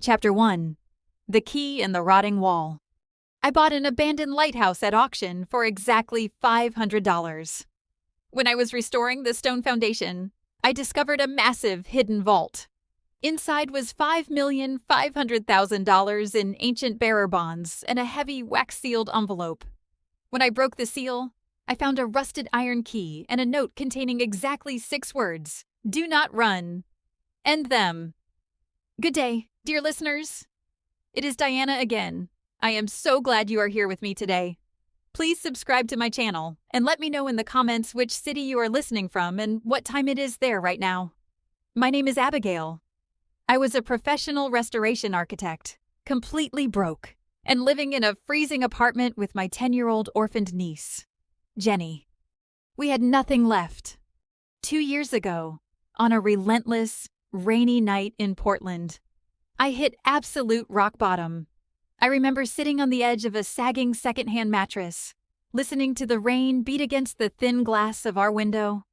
Chapter 1. The Key in the Rotting Wall. I bought an abandoned lighthouse at auction for exactly $500. When I was restoring the stone foundation, I discovered a massive hidden vault. Inside was $5,500,000 in ancient bearer bonds and a heavy wax-sealed envelope. When I broke the seal, I found a rusted iron key and a note containing exactly 6 words: "Do not run. End them." Good day, dear listeners. It is Diana again. I am so glad you are here with me today. Please subscribe to my channel and let me know in the comments which city you are listening from and what time it is there right now. My name is Abigail. I was a professional restoration architect, completely broke, and living in a freezing apartment with my 10-year-old orphaned niece, Jenny. We had nothing left. 2 years ago, on a relentless, rainy night in Portland, I hit absolute rock bottom. I remember sitting on the edge of a sagging secondhand mattress, listening to the rain beat against the thin glass of our window.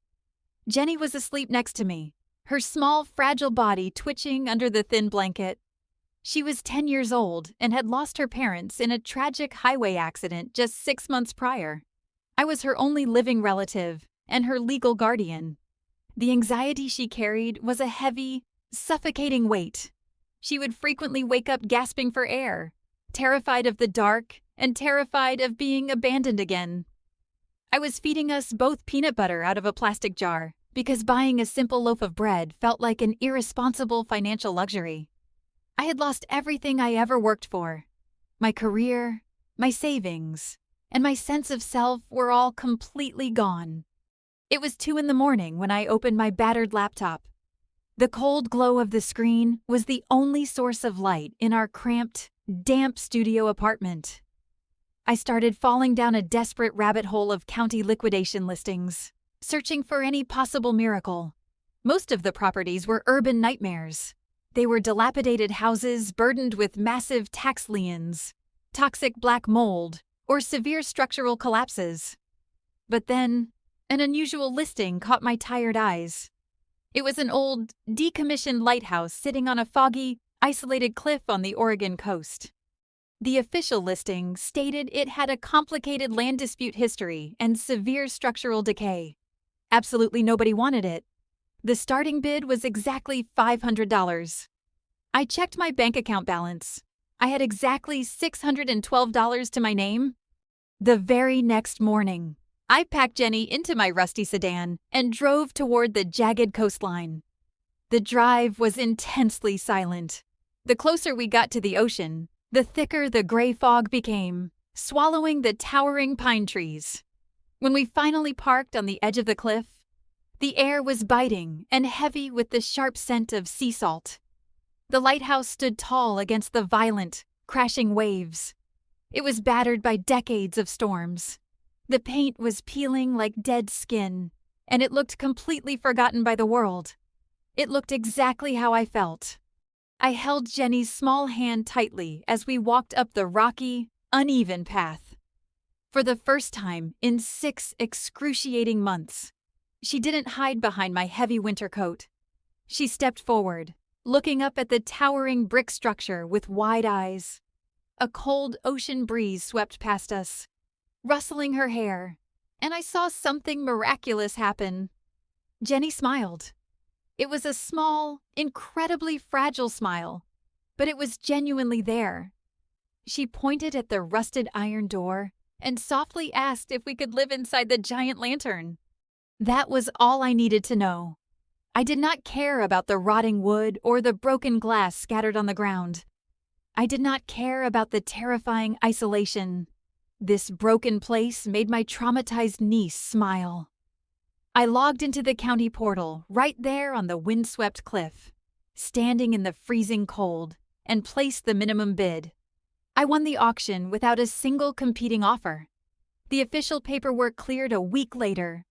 Jenny was asleep next to me, her small, fragile body twitching under the thin blanket. She was 10 years old and had lost her parents in a tragic highway accident just 6 months prior. I was her only living relative and her legal guardian. The anxiety she carried was a heavy, suffocating weight. She would frequently wake up gasping for air, terrified of the dark and terrified of being abandoned again. I was feeding us both peanut butter out of a plastic jar because buying a simple loaf of bread felt like an irresponsible financial luxury. I had lost everything I ever worked for. My career, my savings, and my sense of self were all completely gone. It was 2 a.m. when I opened my battered laptop. The cold glow of the screen was the only source of light in our cramped, damp studio apartment. I started falling down a desperate rabbit hole of county liquidation listings, searching for any possible miracle. Most of the properties were urban nightmares. They were dilapidated houses burdened with massive tax liens, toxic black mold, or severe structural collapses. But then, an unusual listing caught my tired eyes. It was an old, decommissioned lighthouse sitting on a foggy, isolated cliff on the Oregon coast. The official listing stated it had a complicated land dispute history and severe structural decay. Absolutely nobody wanted it. The starting bid was exactly $500. I checked my bank account balance. I had exactly $612 to my name. The very next morning, I packed Jenny into my rusty sedan and drove toward the jagged coastline. The drive was intensely silent. The closer we got to the ocean, the thicker the gray fog became, swallowing the towering pine trees. When we finally parked on the edge of the cliff, the air was biting and heavy with the sharp scent of sea salt. The lighthouse stood tall against the violent, crashing waves. It was battered by decades of storms. The paint was peeling like dead skin, and it looked completely forgotten by the world. It looked exactly how I felt. I held Jenny's small hand tightly as we walked up the rocky, uneven path. For the first time in 6 excruciating months, she didn't hide behind my heavy winter coat. She stepped forward, looking up at the towering brick structure with wide eyes. A cold ocean breeze swept past us, rustling her hair, and I saw something miraculous happen. Jenny smiled. It was a small, incredibly fragile smile, but it was genuinely there. She pointed at the rusted iron door and softly asked if we could live inside the giant lantern. That was all I needed to know. I did not care about the rotting wood or the broken glass scattered on the ground. I did not care about the terrifying isolation. This broken place made my traumatized niece smile. I logged into the county portal right there on the windswept cliff, standing in the freezing cold, and placed the minimum bid. I won the auction without a single competing offer. The official paperwork cleared a week later.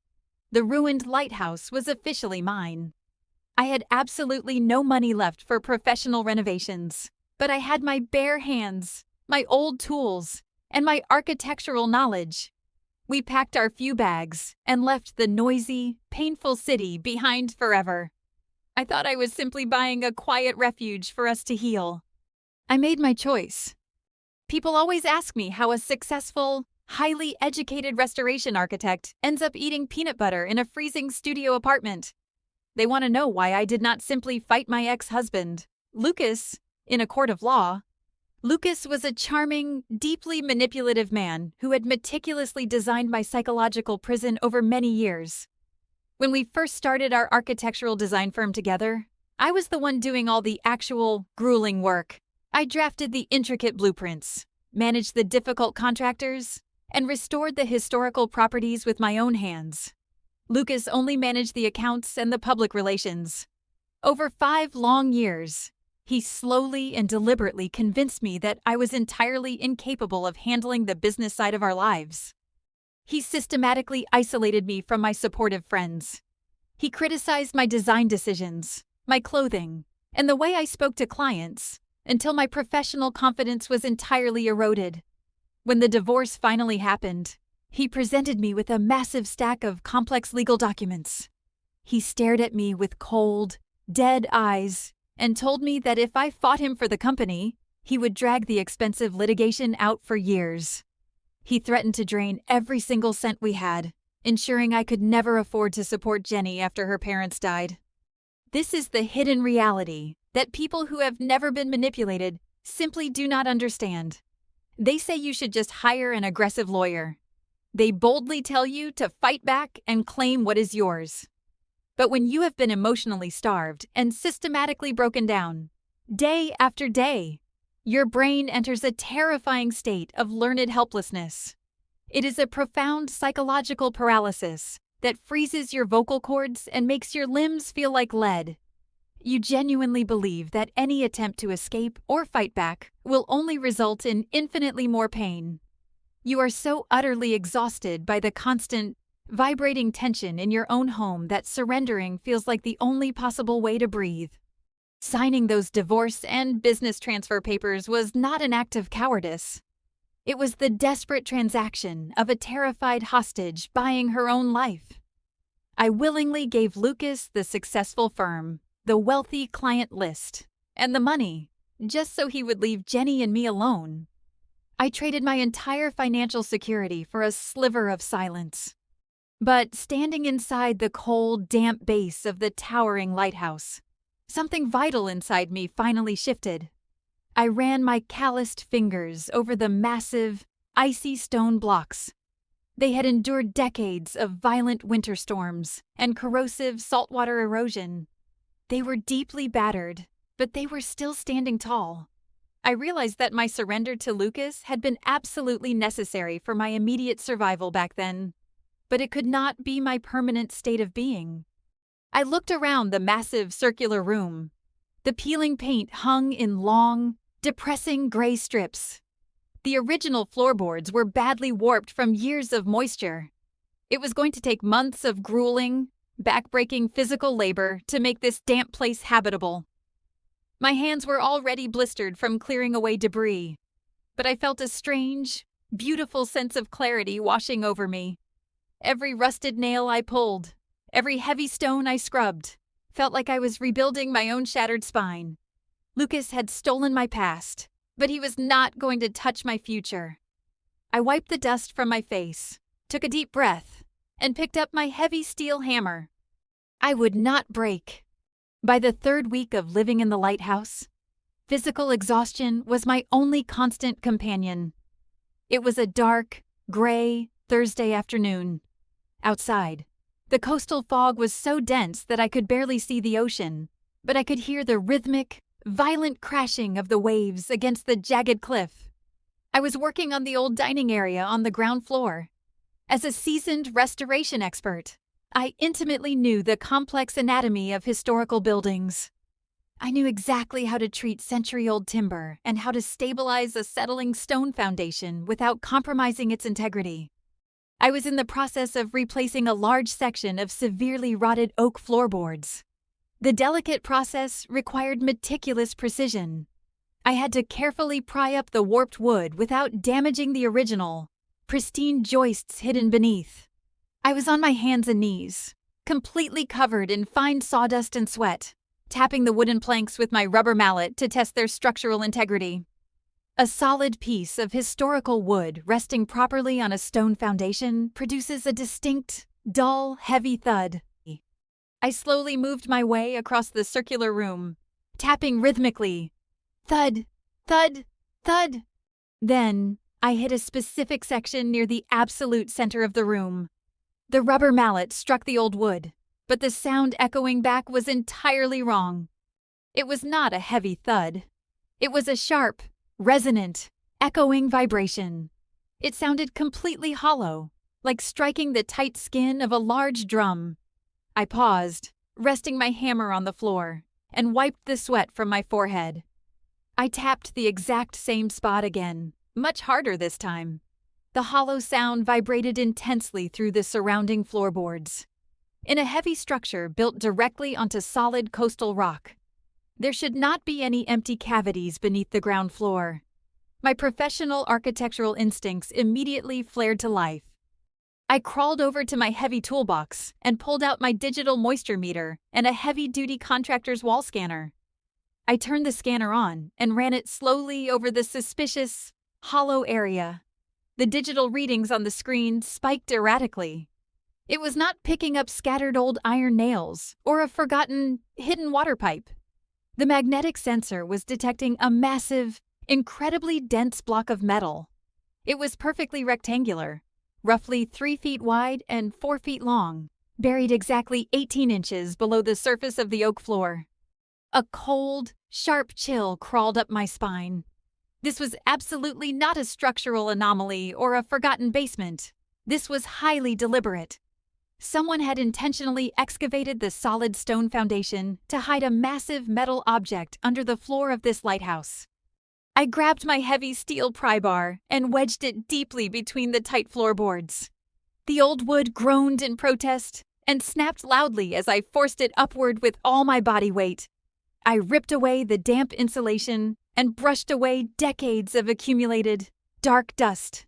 The ruined lighthouse was officially mine. I had absolutely no money left for professional renovations, but I had my bare hands, my old tools, and my architectural knowledge. We packed our few bags and left the noisy, painful city behind forever. I thought I was simply buying a quiet refuge for us to heal, I made my choice. People always ask me how a successful, highly educated restoration architect ends up eating peanut butter in a freezing studio apartment. They want to know why I did not simply fight my ex-husband, Lucas, in a court of law. Lucas was a charming, deeply manipulative man who had meticulously designed my psychological prison over many years. When we first started our architectural design firm together, I was the one doing all the actual, grueling work. I drafted the intricate blueprints, managed the difficult contractors, and restored the historical properties with my own hands. Lucas only managed the accounts and the public relations. Over 5 long years, he slowly and deliberately convinced me that I was entirely incapable of handling the business side of our lives. He systematically isolated me from my supportive friends. He criticized my design decisions, my clothing, and the way I spoke to clients until my professional confidence was entirely eroded. When the divorce finally happened, he presented me with a massive stack of complex legal documents. He stared at me with cold, dead eyes and told me that if I fought him for the company, he would drag the expensive litigation out for years. He threatened to drain every single cent we had, ensuring I could never afford to support Jenny after her parents died. This is the hidden reality that people who have never been manipulated simply do not understand. They say you should just hire an aggressive lawyer. They boldly tell you to fight back and claim what is yours. But when you have been emotionally starved and systematically broken down, day after day, your brain enters a terrifying state of learned helplessness. It is a profound psychological paralysis that freezes your vocal cords and makes your limbs feel like lead. You genuinely believe that any attempt to escape or fight back will only result in infinitely more pain. You are so utterly exhausted by the constant, vibrating tension in your own home that surrendering feels like the only possible way to breathe. Signing those divorce and business transfer papers was not an act of cowardice. It was the desperate transaction of a terrified hostage buying her own life. I willingly gave Lucas the successful firm, the wealthy client list, and the money, just so he would leave Jenny and me alone. I traded my entire financial security for a sliver of silence. But standing inside the cold, damp base of the towering lighthouse, something vital inside me finally shifted. I ran my calloused fingers over the massive, icy stone blocks. They had endured decades of violent winter storms and corrosive saltwater erosion. They were deeply battered, but they were still standing tall. I realized that my surrender to Lucas had been absolutely necessary for my immediate survival back then, but it could not be my permanent state of being. I looked around the massive circular room. The peeling paint hung in long, depressing gray strips. The original floorboards were badly warped from years of moisture. It was going to take months of grueling, back-breaking physical labor to make this damp place habitable. My hands were already blistered from clearing away debris, but I felt a strange, beautiful sense of clarity washing over me. Every rusted nail I pulled, every heavy stone I scrubbed, felt like I was rebuilding my own shattered spine. Lucas had stolen my past, but he was not going to touch my future. I wiped the dust from my face, took a deep breath, and picked up my heavy steel hammer. I would not break. By the 3rd week of living in the lighthouse, physical exhaustion was my only constant companion. It was a dark, gray Thursday afternoon. Outside, the coastal fog was so dense that I could barely see the ocean, but I could hear the rhythmic, violent crashing of the waves against the jagged cliff. I was working on the old dining area on the ground floor. As a seasoned restoration expert, I intimately knew the complex anatomy of historical buildings. I knew exactly how to treat century-old timber and how to stabilize a settling stone foundation without compromising its integrity. I was in the process of replacing a large section of severely rotted oak floorboards. The delicate process required meticulous precision. I had to carefully pry up the warped wood without damaging the original, pristine joists hidden beneath. I was on my hands and knees, completely covered in fine sawdust and sweat, tapping the wooden planks with my rubber mallet to test their structural integrity. A solid piece of historical wood resting properly on a stone foundation produces a distinct, dull, heavy thud. I slowly moved my way across the circular room, tapping rhythmically. Thud, thud, thud. Then I hit a specific section near the absolute center of the room. The rubber mallet struck the old wood, but the sound echoing back was entirely wrong. It was not a heavy thud. It was a sharp, resonant, echoing vibration. It sounded completely hollow, like striking the tight skin of a large drum. I paused, resting my hammer on the floor, and wiped the sweat from my forehead. I tapped the exact same spot again, much harder this time. The hollow sound vibrated intensely through the surrounding floorboards. In a heavy structure built directly onto solid coastal rock, there should not be any empty cavities beneath the ground floor. My professional architectural instincts immediately flared to life. I crawled over to my heavy toolbox and pulled out my digital moisture meter and a heavy-duty contractor's wall scanner. I turned the scanner on and ran it slowly over the suspicious, hollow area. The digital readings on the screen spiked erratically. It was not picking up scattered old iron nails or a forgotten, hidden water pipe. The magnetic sensor was detecting a massive, incredibly dense block of metal. It was perfectly rectangular, roughly 3 feet wide and 4 feet long, buried exactly 18 inches below the surface of the oak floor. A cold, sharp chill crawled up my spine. This was absolutely not a structural anomaly or a forgotten basement. This was highly deliberate. Someone had intentionally excavated the solid stone foundation to hide a massive metal object under the floor of this lighthouse. I grabbed my heavy steel pry bar and wedged it deeply between the tight floorboards. The old wood groaned in protest and snapped loudly as I forced it upward with all my body weight. I ripped away the damp insulation and brushed away decades of accumulated, dark dust.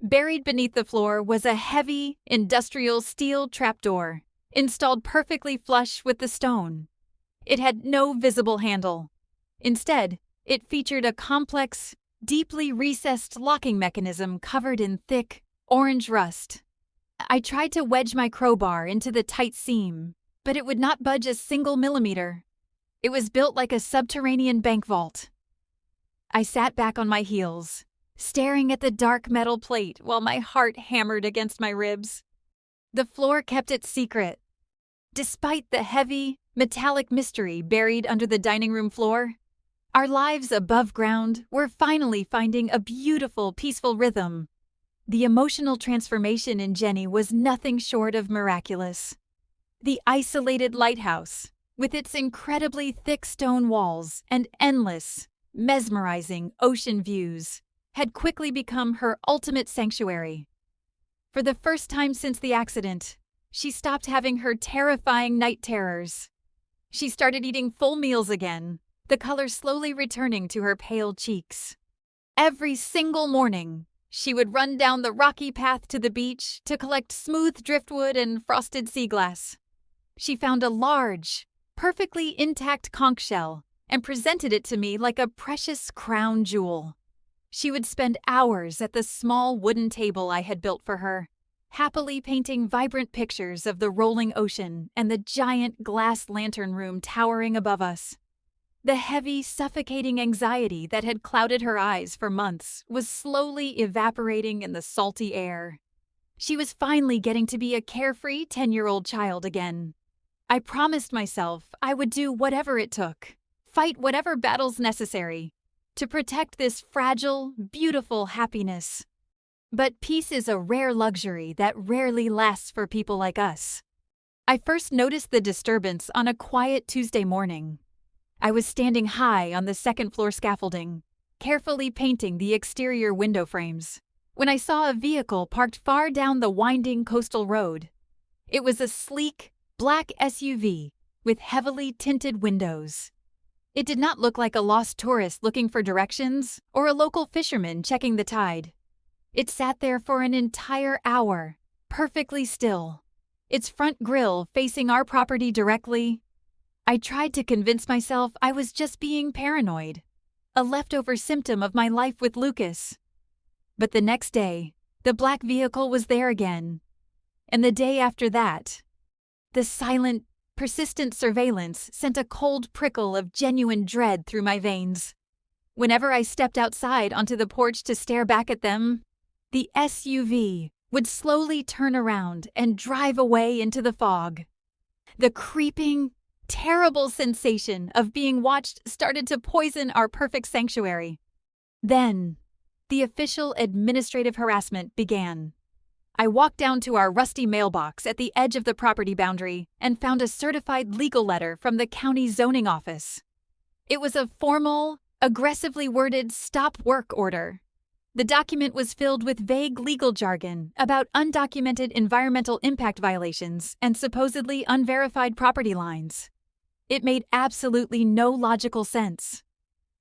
Buried beneath the floor was a heavy, industrial steel trapdoor, installed perfectly flush with the stone. It had no visible handle. Instead, it featured a complex, deeply recessed locking mechanism covered in thick, orange rust. I tried to wedge my crowbar into the tight seam, but it would not budge a single millimeter. It was built like a subterranean bank vault. I sat back on my heels, staring at the dark metal plate while my heart hammered against my ribs. The floor kept its secret. Despite the heavy, metallic mystery buried under the dining room floor, our lives above ground were finally finding a beautiful, peaceful rhythm. The emotional transformation in Jenny was nothing short of miraculous. The isolated lighthouse, with its incredibly thick stone walls and endless, mesmerizing ocean views, had quickly become her ultimate sanctuary. For the first time since the accident, she stopped having her terrifying night terrors. She started eating full meals again, the color slowly returning to her pale cheeks. Every single morning, she would run down the rocky path to the beach to collect smooth driftwood and frosted sea glass. She found a large, perfectly intact conch shell and presented it to me like a precious crown jewel. She would spend hours at the small wooden table I had built for her, happily painting vibrant pictures of the rolling ocean and the giant glass lantern room towering above us. The heavy, suffocating anxiety that had clouded her eyes for months was slowly evaporating in the salty air. She was finally getting to be a carefree 10-year-old child again. I promised myself I would do whatever it took, fight whatever battles necessary, to protect this fragile, beautiful happiness. But peace is a rare luxury that rarely lasts for people like us. I first noticed the disturbance on a quiet Tuesday morning. I was standing high on the second-floor scaffolding, carefully painting the exterior window frames, when I saw a vehicle parked far down the winding coastal road. It was a sleek, black SUV with heavily tinted windows. It did not look like a lost tourist looking for directions or a local fisherman checking the tide. It sat there for an entire hour, perfectly still, its front grille facing our property directly. I tried to convince myself I was just being paranoid, a leftover symptom of my life with Lucas. But the next day, the black vehicle was there again. And the day after that, the silent, persistent surveillance sent a cold prickle of genuine dread through my veins. Whenever I stepped outside onto the porch to stare back at them, the SUV would slowly turn around and drive away into the fog. The creeping, terrible sensation of being watched started to poison our perfect sanctuary. Then, the official administrative harassment began. I walked down to our rusty mailbox at the edge of the property boundary and found a certified legal letter from the county zoning office. It was a formal, aggressively worded stop work order. The document was filled with vague legal jargon about undocumented environmental impact violations and supposedly unverified property lines. It made absolutely no logical sense.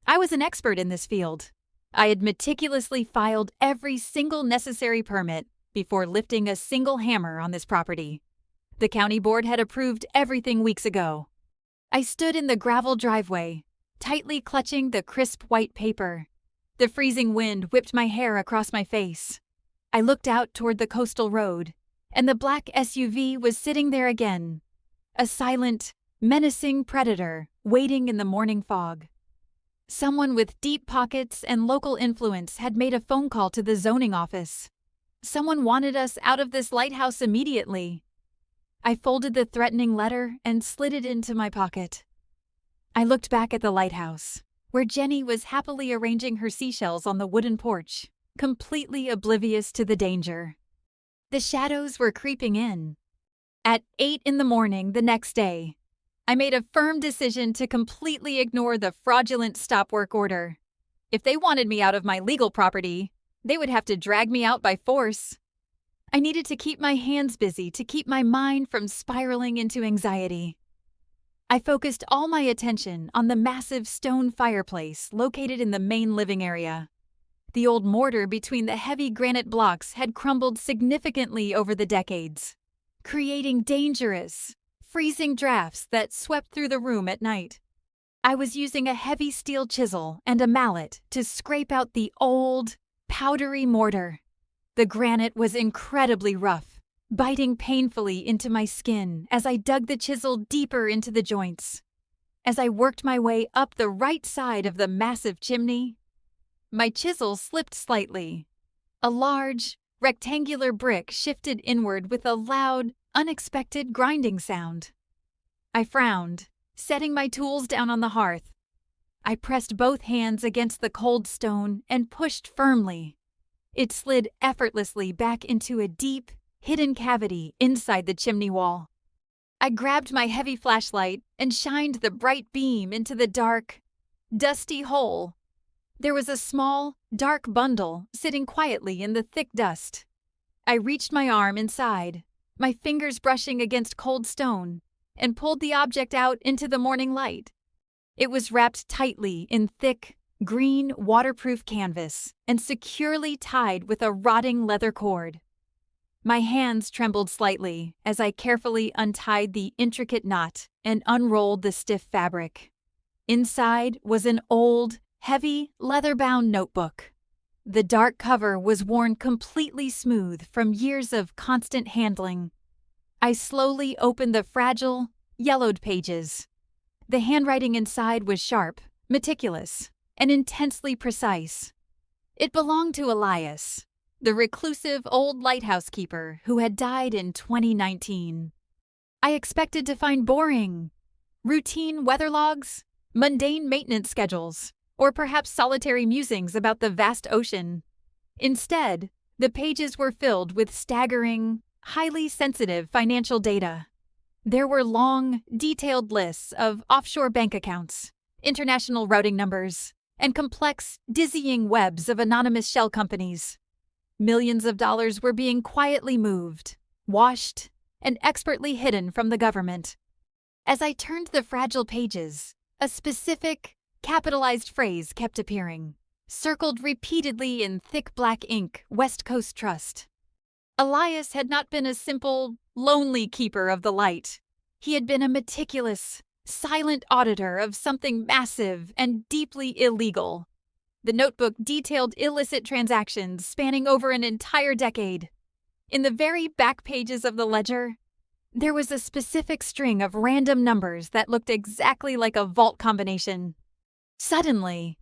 I was an expert in this field. I had meticulously filed every single necessary permit before lifting a single hammer on this property. The county board had approved everything weeks ago. I stood in the gravel driveway, tightly clutching the crisp white paper. The freezing wind whipped my hair across my face. I looked out toward the coastal road, and the black SUV was sitting there again, a silent, menacing predator waiting in the morning fog. Someone with deep pockets and local influence had made a phone call to the zoning office. Someone wanted us out of this lighthouse immediately. I folded the threatening letter and slid it into my pocket. I looked back at the lighthouse, where Jenny was happily arranging her seashells on the wooden porch, completely oblivious to the danger. The shadows were creeping in. At 8 in the morning the next day, I made a firm decision to completely ignore the fraudulent stop work order. If they wanted me out of my legal property, they would have to drag me out by force. I needed to keep my hands busy to keep my mind from spiraling into anxiety. I focused all my attention on the massive stone fireplace located in the main living area. The old mortar between the heavy granite blocks had crumbled significantly over the decades, creating dangerous, freezing drafts that swept through the room at night. I was using a heavy steel chisel and a mallet to scrape out the old, powdery mortar. The granite was incredibly rough, biting painfully into my skin as I dug the chisel deeper into the joints. As I worked my way up the right side of the massive chimney, my chisel slipped slightly. A large, rectangular brick shifted inward with a loud, unexpected grinding sound. I frowned, setting my tools down on the hearth. I pressed both hands against the cold stone and pushed firmly. It slid effortlessly back into a deep, hidden cavity inside the chimney wall. I grabbed my heavy flashlight and shined the bright beam into the dark, dusty hole. There was a small, dark bundle sitting quietly in the thick dust. I reached my arm inside, my fingers brushing against cold stone, and pulled the object out into the morning light. It was wrapped tightly in thick, green, waterproof canvas and securely tied with a rotting leather cord. My hands trembled slightly as I carefully untied the intricate knot and unrolled the stiff fabric. Inside was an old, heavy, leather-bound notebook. The dark cover was worn completely smooth from years of constant handling. I slowly opened the fragile, yellowed pages. The handwriting inside was sharp, meticulous, and intensely precise. It belonged to Elias, the reclusive old lighthouse keeper who had died in 2019. I expected to find boring, routine weather logs, mundane maintenance schedules, or perhaps solitary musings about the vast ocean. Instead, the pages were filled with staggering, highly sensitive financial data. There were long, detailed lists of offshore bank accounts, international routing numbers, and complex, dizzying webs of anonymous shell companies. Millions of dollars were being quietly moved, washed, and expertly hidden from the government. As I turned the fragile pages, a specific, capitalized phrase kept appearing, circled repeatedly in thick black ink, West Coast Trust. Elias had not been a simple, lonely keeper of the light. He had been a meticulous, silent auditor of something massive and deeply illegal. The notebook detailed illicit transactions spanning over an entire decade. In the very back pages of the ledger, there was a specific string of random numbers that looked exactly like a vault combination. Suddenly,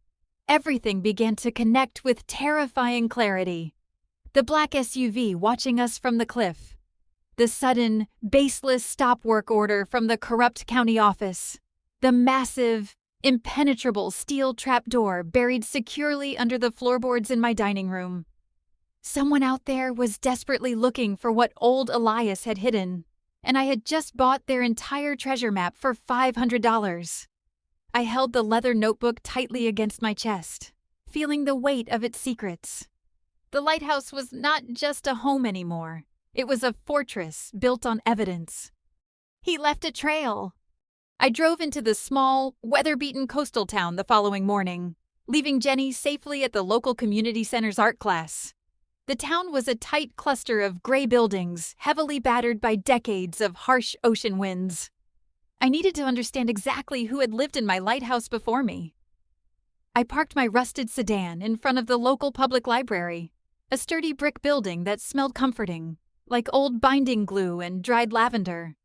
everything began to connect with terrifying clarity. The black SUV watching us from the cliff. The sudden, baseless stop work order from the corrupt county office. The massive, impenetrable steel trapdoor buried securely under the floorboards in my dining room. Someone out there was desperately looking for what old Elias had hidden, and I had just bought their entire treasure map for $500. I held the leather notebook tightly against my chest, feeling the weight of its secrets. The lighthouse was not just a home anymore. It was a fortress built on evidence. He left a trail. I drove into the small, weather-beaten coastal town the following morning, leaving Jenny safely at the local community center's art class. The town was a tight cluster of gray buildings, heavily battered by decades of harsh ocean winds. I needed to understand exactly who had lived in my lighthouse before me. I parked my rusted sedan in front of the local public library, a sturdy brick building that smelled comforting, like old binding glue and dried lavender.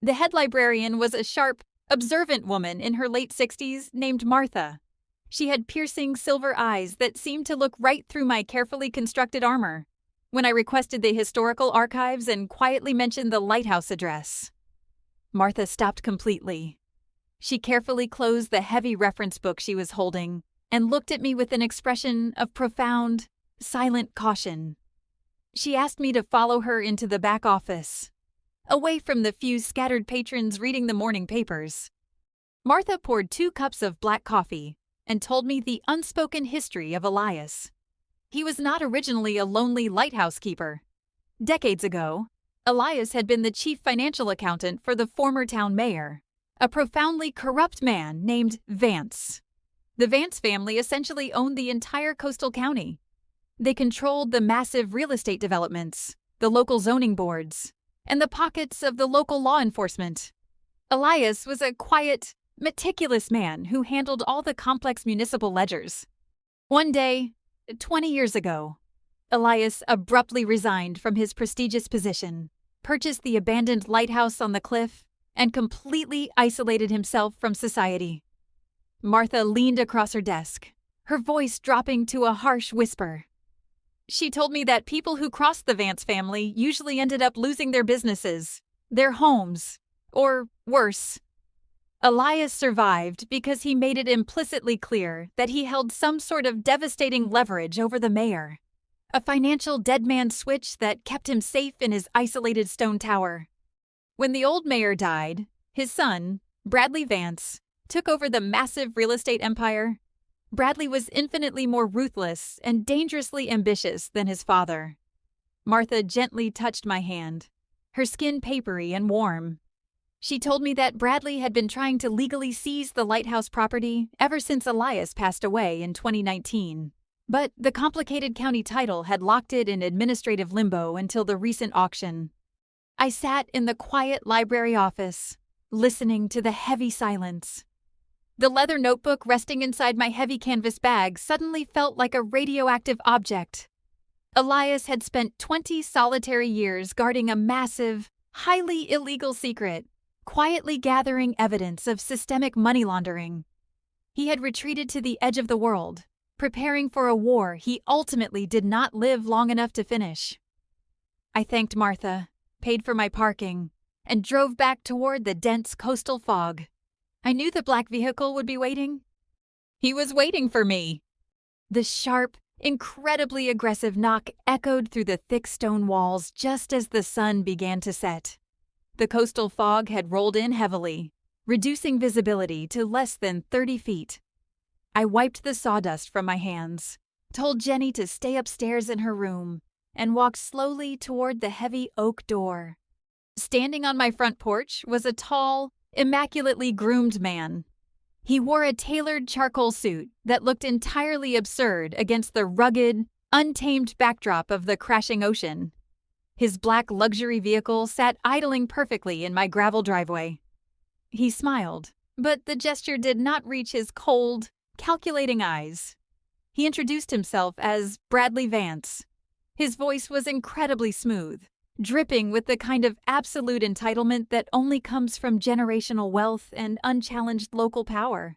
The head librarian was a sharp, observant woman in her late 60s named Martha. She had piercing silver eyes that seemed to look right through my carefully constructed armor when I requested the historical archives and quietly mentioned the lighthouse address. Martha stopped completely. She carefully closed the heavy reference book she was holding and looked at me with an expression of profound, silent caution. She asked me to follow her into the back office, away from the few scattered patrons reading the morning papers. Martha poured 2 cups of black coffee and told me the unspoken history of Elias. He was not originally a lonely lighthouse keeper. Decades ago, Elias had been the chief financial accountant for the former town mayor, a profoundly corrupt man named Vance. The Vance family essentially owned the entire coastal county. They controlled the massive real estate developments, the local zoning boards, and the pockets of the local law enforcement. Elias was a quiet, meticulous man who handled all the complex municipal ledgers. One day, 20 years ago, Elias abruptly resigned from his prestigious position, purchased the abandoned lighthouse on the cliff, and completely isolated himself from society. Martha leaned across her desk, her voice dropping to a harsh whisper. She told me that people who crossed the Vance family usually ended up losing their businesses, their homes, or worse. Elias survived because he made it implicitly clear that he held some sort of devastating leverage over the mayor, a financial dead man switch that kept him safe in his isolated stone tower. When the old mayor died, his son, Bradley Vance, took over the massive real estate empire. Bradley was infinitely more ruthless and dangerously ambitious than his father. Martha gently touched my hand, her skin papery and warm. She told me that Bradley had been trying to legally seize the lighthouse property ever since Elias passed away in 2019. But the complicated county title had locked it in administrative limbo until the recent auction. I sat in the quiet library office, listening to the heavy silence. The leather notebook resting inside my heavy canvas bag suddenly felt like a radioactive object. Elias had spent 20 solitary years guarding a massive, highly illegal secret, quietly gathering evidence of systemic money laundering. He had retreated to the edge of the world, preparing for a war he ultimately did not live long enough to finish. I thanked Martha, paid for my parking, and drove back toward the dense coastal fog. I knew the black vehicle would be waiting. He was waiting for me. The sharp, incredibly aggressive knock echoed through the thick stone walls just as the sun began to set. The coastal fog had rolled in heavily, reducing visibility to less than 30 feet. I wiped the sawdust from my hands, told Jenny to stay upstairs in her room, and walked slowly toward the heavy oak door. Standing on my front porch was a tall, immaculately groomed man. He wore a tailored charcoal suit that looked entirely absurd against the rugged, untamed backdrop of the crashing ocean. His black luxury vehicle sat idling perfectly in my gravel driveway. He smiled, but the gesture did not reach his cold, calculating eyes. He introduced himself as Bradley Vance. His voice was incredibly smooth, dripping with the kind of absolute entitlement that only comes from generational wealth and unchallenged local power.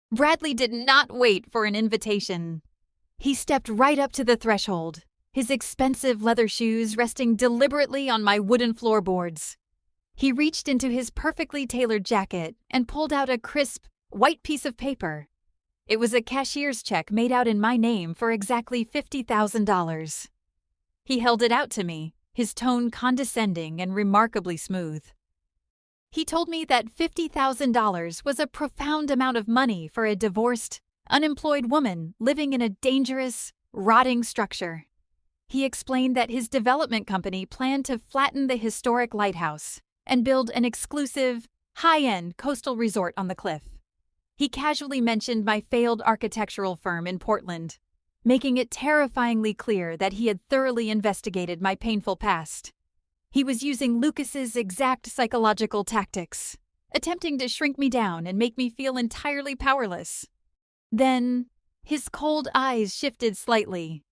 Bradley did not wait for an invitation. He stepped right up to the threshold, his expensive leather shoes resting deliberately on my wooden floorboards. He reached into his perfectly tailored jacket and pulled out a crisp, white piece of paper. It was a cashier's check made out in my name for exactly $50,000. He held it out to me, his tone condescending and remarkably smooth. He told me that $50,000 was a profound amount of money for a divorced, unemployed woman living in a dangerous, rotting structure. He explained that his development company planned to flatten the historic Lighthouse and build an exclusive, high-end coastal resort on the cliff. He casually mentioned my failed architectural firm in Portland, making it terrifyingly clear that he had thoroughly investigated my painful past. He was using Lucas's exact psychological tactics, attempting to shrink me down and make me feel entirely powerless. Then, his cold eyes shifted slightly.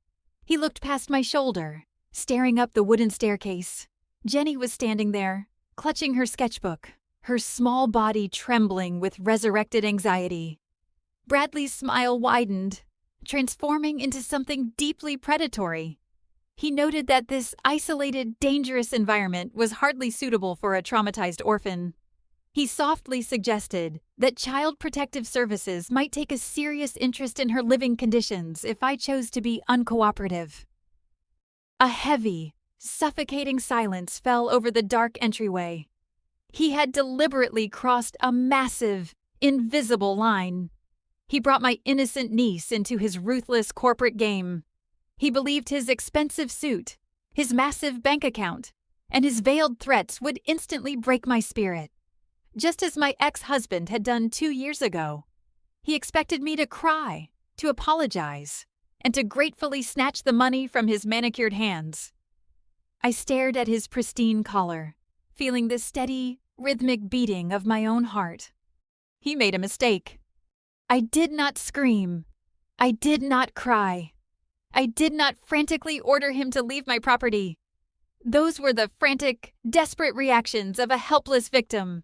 He looked past my shoulder, staring up the wooden staircase. Jenny was standing there, clutching her sketchbook, her small body trembling with resurrected anxiety. Bradley's smile widened, transforming into something deeply predatory. He noted that this isolated, dangerous environment was hardly suitable for a traumatized orphan. He softly suggested that Child Protective Services might take a serious interest in her living conditions if I chose to be uncooperative. A heavy, suffocating silence fell over the dark entryway. He had deliberately crossed a massive, invisible line. He brought my innocent niece into his ruthless corporate game. He believed his expensive suit, his massive bank account, and his veiled threats would instantly break my spirit, just as my ex-husband had done 2 years ago. He expected me to cry, to apologize, and to gratefully snatch the money from his manicured hands. I stared at his pristine collar, feeling the steady, rhythmic beating of my own heart. He made a mistake. I did not scream. I did not cry. I did not frantically order him to leave my property. Those were the frantic, desperate reactions of a helpless victim,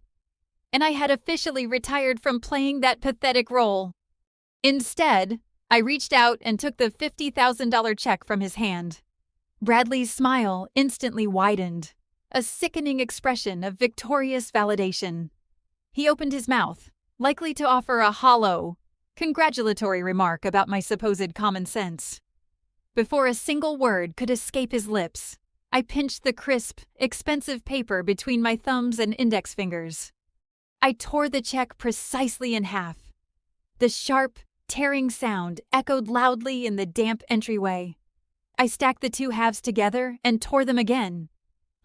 and I had officially retired from playing that pathetic role. Instead, I reached out and took the $50,000 check from his hand. Bradley's smile instantly widened, a sickening expression of victorious validation. He opened his mouth, likely to offer a hollow, congratulatory remark about my supposed common sense. Before a single word could escape his lips, I pinched the crisp, expensive paper between my thumbs and index fingers. I tore the check precisely in half. The sharp, tearing sound echoed loudly in the damp entryway. I stacked the two halves together and tore them again.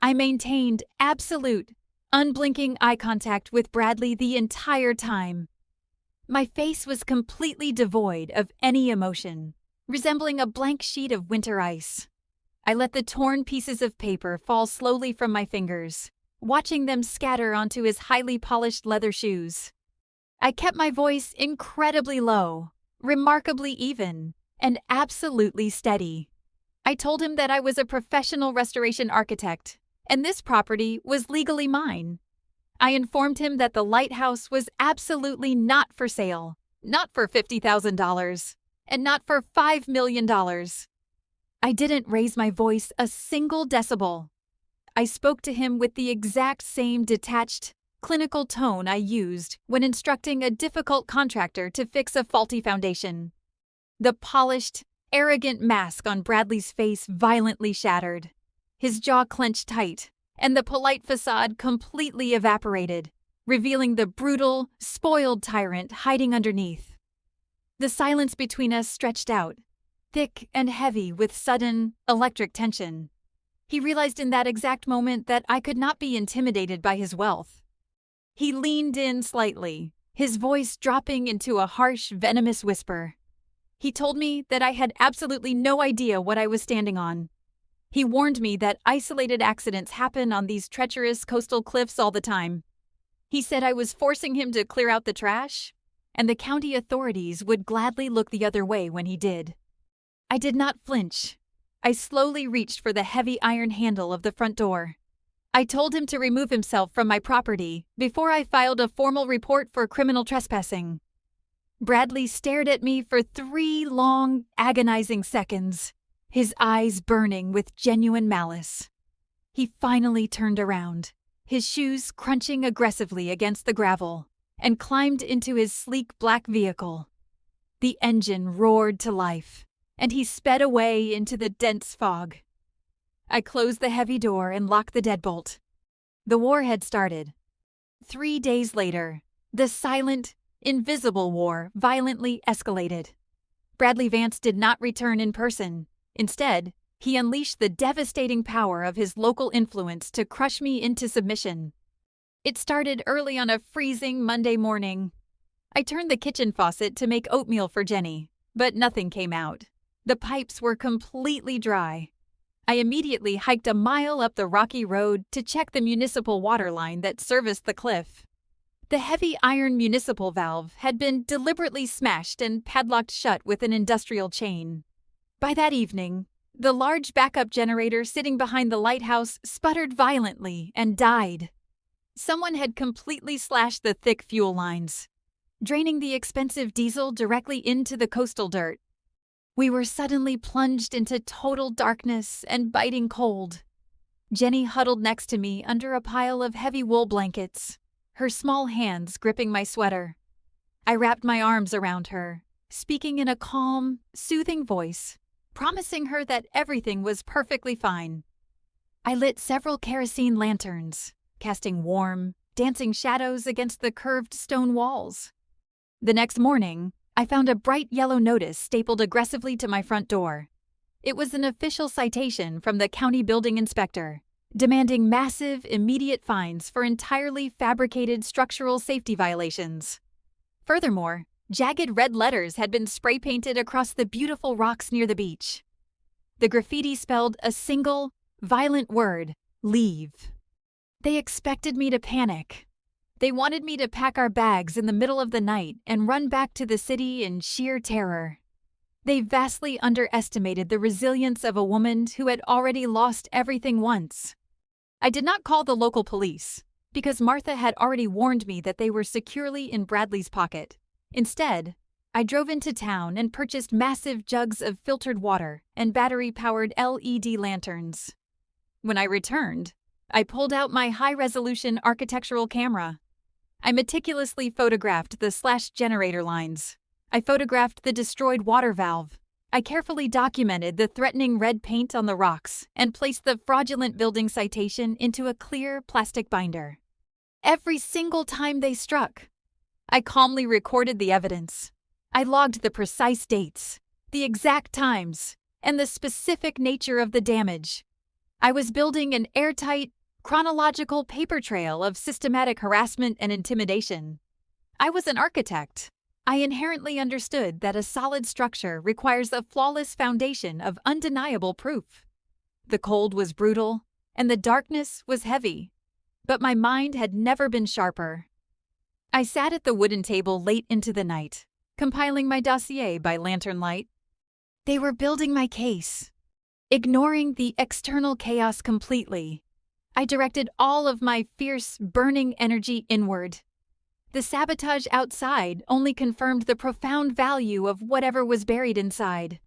I maintained absolute, unblinking eye contact with Bradley the entire time. My face was completely devoid of any emotion, resembling a blank sheet of winter ice. I let the torn pieces of paper fall slowly from my fingers, watching them scatter onto his highly polished leather shoes. I kept my voice incredibly low, remarkably even, and absolutely steady. I told him that I was a professional restoration architect, and this property was legally mine. I informed him that the Lighthouse was absolutely not for sale, not for $50,000. And not for $5 million. I didn't raise my voice a single decibel. I spoke to him with the exact same detached, clinical tone I used when instructing a difficult contractor to fix a faulty foundation. The polished, arrogant mask on Bradley's face violently shattered. His jaw clenched tight, and the polite facade completely evaporated, revealing the brutal, spoiled tyrant hiding underneath. The silence between us stretched out, thick and heavy with sudden, electric tension. He realized in that exact moment that I could not be intimidated by his wealth. He leaned in slightly, his voice dropping into a harsh, venomous whisper. He told me that I had absolutely no idea what I was standing on. He warned me that isolated accidents happen on these treacherous coastal cliffs all the time. He said I was forcing him to clear out the trash, and the county authorities would gladly look the other way when he did. I did not flinch. I slowly reached for the heavy iron handle of the front door. I told him to remove himself from my property before I filed a formal report for criminal trespassing. Bradley stared at me for 3 long, agonizing seconds, his eyes burning with genuine malice. He finally turned around, his shoes crunching aggressively against the gravel, and climbed into his sleek black vehicle. The engine roared to life, and he sped away into the dense fog. I closed the heavy door and locked the deadbolt. The war had started. 3 days later, the silent, invisible war violently escalated. Bradley Vance did not return in person. Instead, he unleashed the devastating power of his local influence to crush me into submission. It started early on a freezing Monday morning. I turned the kitchen faucet to make oatmeal for Jenny, but nothing came out. The pipes were completely dry. I immediately hiked a mile up the rocky road to check the municipal water line that serviced the cliff. The heavy iron municipal valve had been deliberately smashed and padlocked shut with an industrial chain. By that evening, the large backup generator sitting behind the lighthouse sputtered violently and died. Someone had completely slashed the thick fuel lines, draining the expensive diesel directly into the coastal dirt. We were suddenly plunged into total darkness and biting cold. Jenny huddled next to me under a pile of heavy wool blankets, her small hands gripping my sweater. I wrapped my arms around her, speaking in a calm, soothing voice, promising her that everything was perfectly fine. I lit several kerosene lanterns, casting warm, dancing shadows against the curved stone walls. The next morning, I found a bright yellow notice stapled aggressively to my front door. It was an official citation from the county building inspector, demanding massive, immediate fines for entirely fabricated structural safety violations. Furthermore, jagged red letters had been spray-painted across the beautiful rocks near the beach. The graffiti spelled a single, violent word: leave. They expected me to panic. They wanted me to pack our bags in the middle of the night and run back to the city in sheer terror. They vastly underestimated the resilience of a woman who had already lost everything once. I did not call the local police, because Martha had already warned me that they were securely in Bradley's pocket. Instead, I drove into town and purchased massive jugs of filtered water and battery-powered LED lanterns. When I returned, I pulled out my high-resolution architectural camera. I meticulously photographed the slashed generator lines. I photographed the destroyed water valve. I carefully documented the threatening red paint on the rocks and placed the fraudulent building citation into a clear plastic binder. Every single time they struck, I calmly recorded the evidence. I logged the precise dates, the exact times, and the specific nature of the damage. I was building an airtight, chronological paper trail of systematic harassment and intimidation. I was an architect. I inherently understood that a solid structure requires a flawless foundation of undeniable proof. The cold was brutal, and the darkness was heavy, but my mind had never been sharper. I sat at the wooden table late into the night, compiling my dossier by lantern light. They were building my case. Ignoring the external chaos completely, I directed all of my fierce, burning energy inward. The sabotage outside only confirmed the profound value of whatever was buried inside.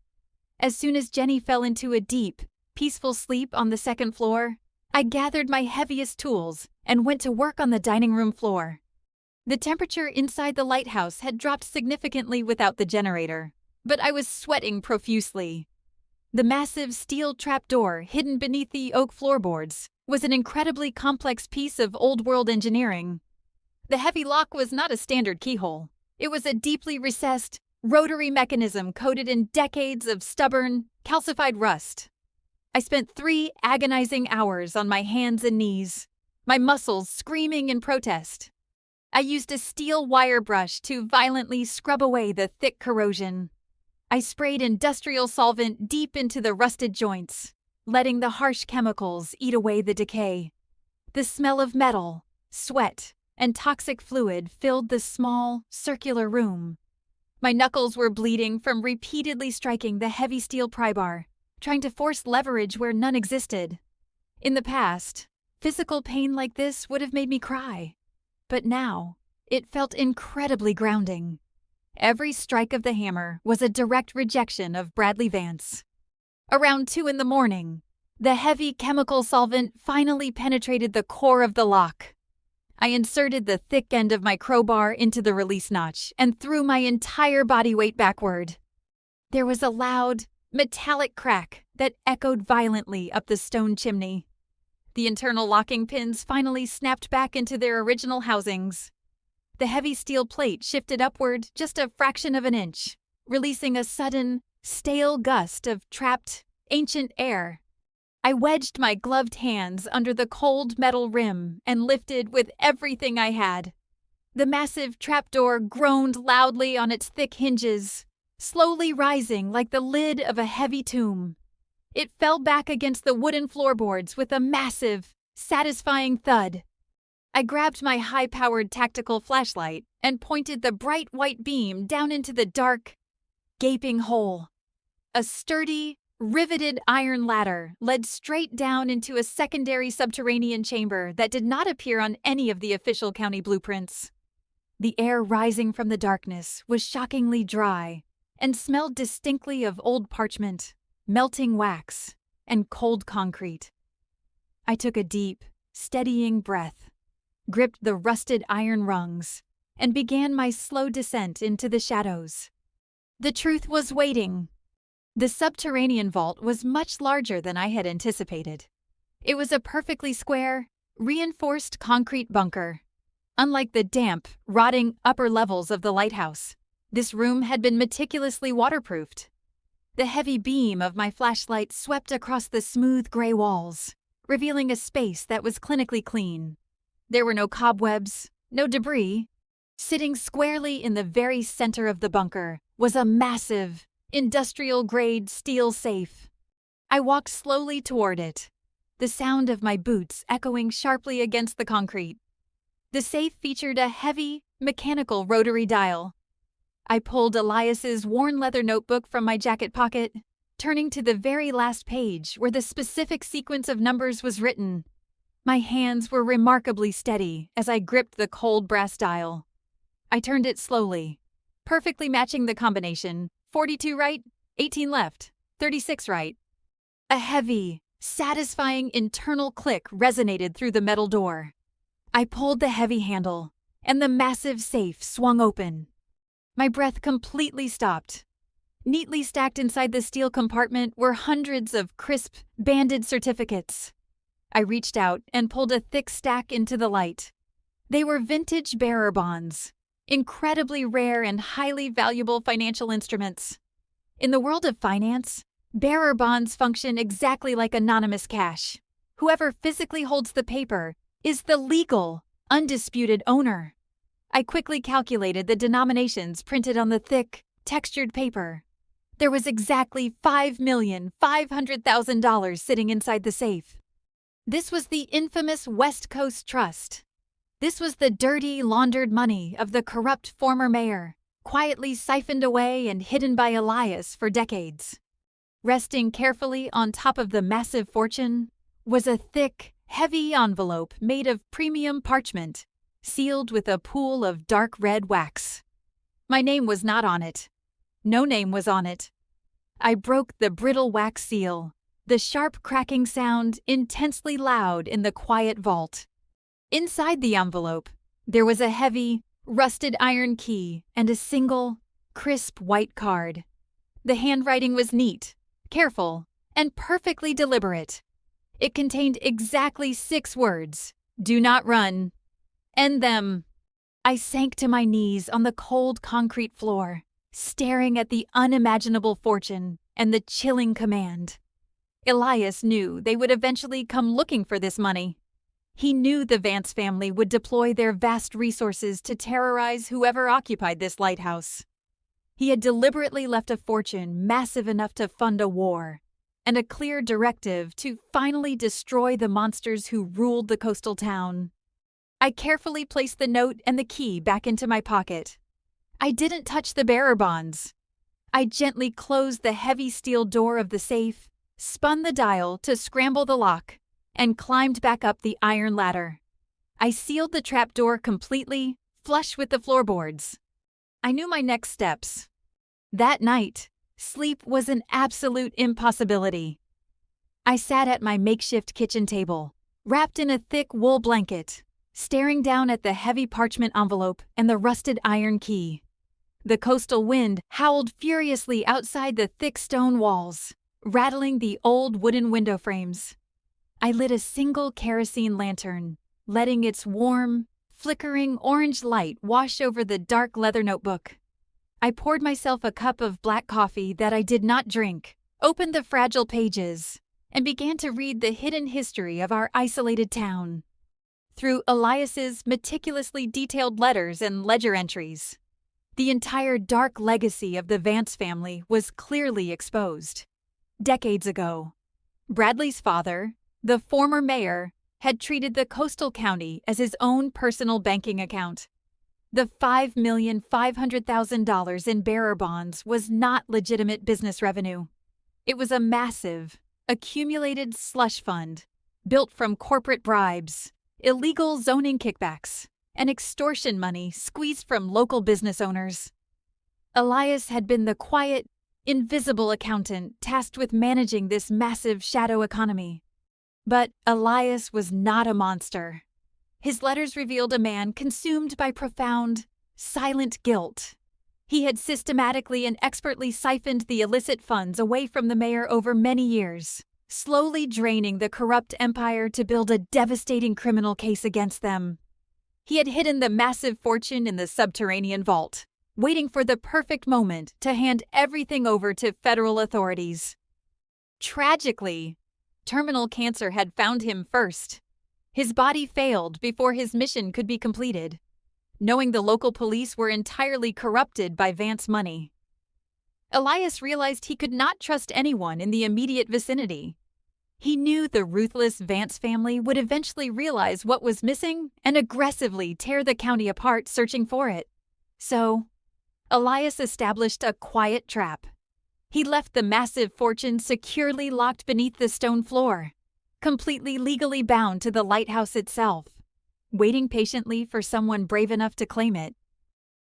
As soon as Jenny fell into a deep, peaceful sleep on the second floor, I gathered my heaviest tools and went to work on the dining room floor. The temperature inside the lighthouse had dropped significantly without the generator, but I was sweating profusely. The massive steel trapdoor hidden beneath the oak floorboards was an incredibly complex piece of old-world engineering. The heavy lock was not a standard keyhole. It was a deeply recessed, rotary mechanism coated in decades of stubborn, calcified rust. I spent 3 agonizing hours on my hands and knees, my muscles screaming in protest. I used a steel wire brush to violently scrub away the thick corrosion. I sprayed industrial solvent deep into the rusted joints, letting the harsh chemicals eat away the decay. The smell of metal, sweat, and toxic fluid filled the small, circular room. My knuckles were bleeding from repeatedly striking the heavy steel pry bar, trying to force leverage where none existed. In the past, physical pain like this would have made me cry. But now, it felt incredibly grounding. Every strike of the hammer was a direct rejection of Bradley Vance. Around 2 a.m, the heavy chemical solvent finally penetrated the core of the lock. I inserted the thick end of my crowbar into the release notch and threw my entire body weight backward. There was a loud, metallic crack that echoed violently up the stone chimney. The internal locking pins finally snapped back into their original housings. The heavy steel plate shifted upward just a fraction of an inch, releasing a sudden, stale gust of trapped, ancient air. I wedged my gloved hands under the cold metal rim and lifted with everything I had. The massive trapdoor groaned loudly on its thick hinges, slowly rising like the lid of a heavy tomb. It fell back against the wooden floorboards with a massive, satisfying thud. I grabbed my high-powered tactical flashlight and pointed the bright white beam down into the dark, gaping hole. A sturdy, riveted iron ladder led straight down into a secondary subterranean chamber that did not appear on any of the official county blueprints. The air rising from the darkness was shockingly dry and smelled distinctly of old parchment, melting wax, and cold concrete. I took a deep, steadying breath, gripped the rusted iron rungs, and began my slow descent into the shadows. The truth was waiting. The subterranean vault was much larger than I had anticipated. It was a perfectly square, reinforced concrete bunker. Unlike the damp, rotting upper levels of the lighthouse, this room had been meticulously waterproofed. The heavy beam of my flashlight swept across the smooth gray walls, revealing a space that was clinically clean. There were no cobwebs, no debris. Sitting squarely in the very center of the bunker was a massive, industrial-grade steel safe. I walked slowly toward it, the sound of my boots echoing sharply against the concrete. The safe featured a heavy, mechanical rotary dial. I pulled Elias's worn leather notebook from my jacket pocket, turning to the very last page where the specific sequence of numbers was written. My hands were remarkably steady as I gripped the cold brass dial. I turned it slowly, perfectly matching the combination: 42 right, 18 left, 36 right. A heavy, satisfying internal click resonated through the metal door. I pulled the heavy handle, and the massive safe swung open. My breath completely stopped. Neatly stacked inside the steel compartment were hundreds of crisp, banded certificates. I reached out and pulled a thick stack into the light. They were vintage bearer bonds, incredibly rare and highly valuable financial instruments. In the world of finance, bearer bonds function exactly like anonymous cash. Whoever physically holds the paper is the legal, undisputed owner. I quickly calculated the denominations printed on the thick, textured paper. There was exactly $5,500,000 sitting inside the safe. This was the infamous West Coast Trust. This was the dirty, laundered money of the corrupt former mayor, quietly siphoned away and hidden by Elias for decades. Resting carefully on top of the massive fortune was a thick, heavy envelope made of premium parchment, sealed with a pool of dark red wax. My name was not on it. No name was on it. I broke the brittle wax seal, the sharp cracking sound intensely loud in the quiet vault. Inside the envelope, there was a heavy, rusted iron key and a single, crisp white card. The handwriting was neat, careful, and perfectly deliberate. It contained exactly 6 words: "Do not run. End them." I sank to my knees on the cold concrete floor, staring at the unimaginable fortune and the chilling command. Elias knew they would eventually come looking for this money. He knew the Vance family would deploy their vast resources to terrorize whoever occupied this lighthouse. He had deliberately left a fortune massive enough to fund a war, and a clear directive to finally destroy the monsters who ruled the coastal town. I carefully placed the note and the key back into my pocket. I didn't touch the bearer bonds. I gently closed the heavy steel door of the safe, spun the dial to scramble the lock, and climbed back up the iron ladder. I sealed the trapdoor completely, flush with the floorboards. I knew my next steps. That night, sleep was an absolute impossibility. I sat at my makeshift kitchen table, wrapped in a thick wool blanket, staring down at the heavy parchment envelope and the rusted iron key. The coastal wind howled furiously outside the thick stone walls, rattling the old wooden window frames. I lit a single kerosene lantern, letting its warm, flickering orange light wash over the dark leather notebook. I poured myself a cup of black coffee that I did not drink, opened the fragile pages, and began to read the hidden history of our isolated town. Through Elias's meticulously detailed letters and ledger entries, the entire dark legacy of the Vance family was clearly exposed. Decades ago, Bradley's father, the former mayor, had treated the coastal county as his own personal banking account. The $5,500,000 in bearer bonds was not legitimate business revenue. It was a massive, accumulated slush fund built from corporate bribes, illegal zoning kickbacks, and extortion money squeezed from local business owners. Elias had been the quiet, invisible accountant tasked with managing this massive shadow economy. But Elias was not a monster. His letters revealed a man consumed by profound, silent guilt. He had systematically and expertly siphoned the illicit funds away from the mayor over many years, slowly draining the corrupt empire to build a devastating criminal case against them. He had hidden the massive fortune in the subterranean vault, waiting for the perfect moment to hand everything over to federal authorities. Tragically, terminal cancer had found him first. His body failed before his mission could be completed, knowing the local police were entirely corrupted by Vance money. Elias realized he could not trust anyone in the immediate vicinity. He knew the ruthless Vance family would eventually realize what was missing and aggressively tear the county apart searching for it. So, Elias established a quiet trap. He left the massive fortune securely locked beneath the stone floor, completely legally bound to the lighthouse itself, waiting patiently for someone brave enough to claim it.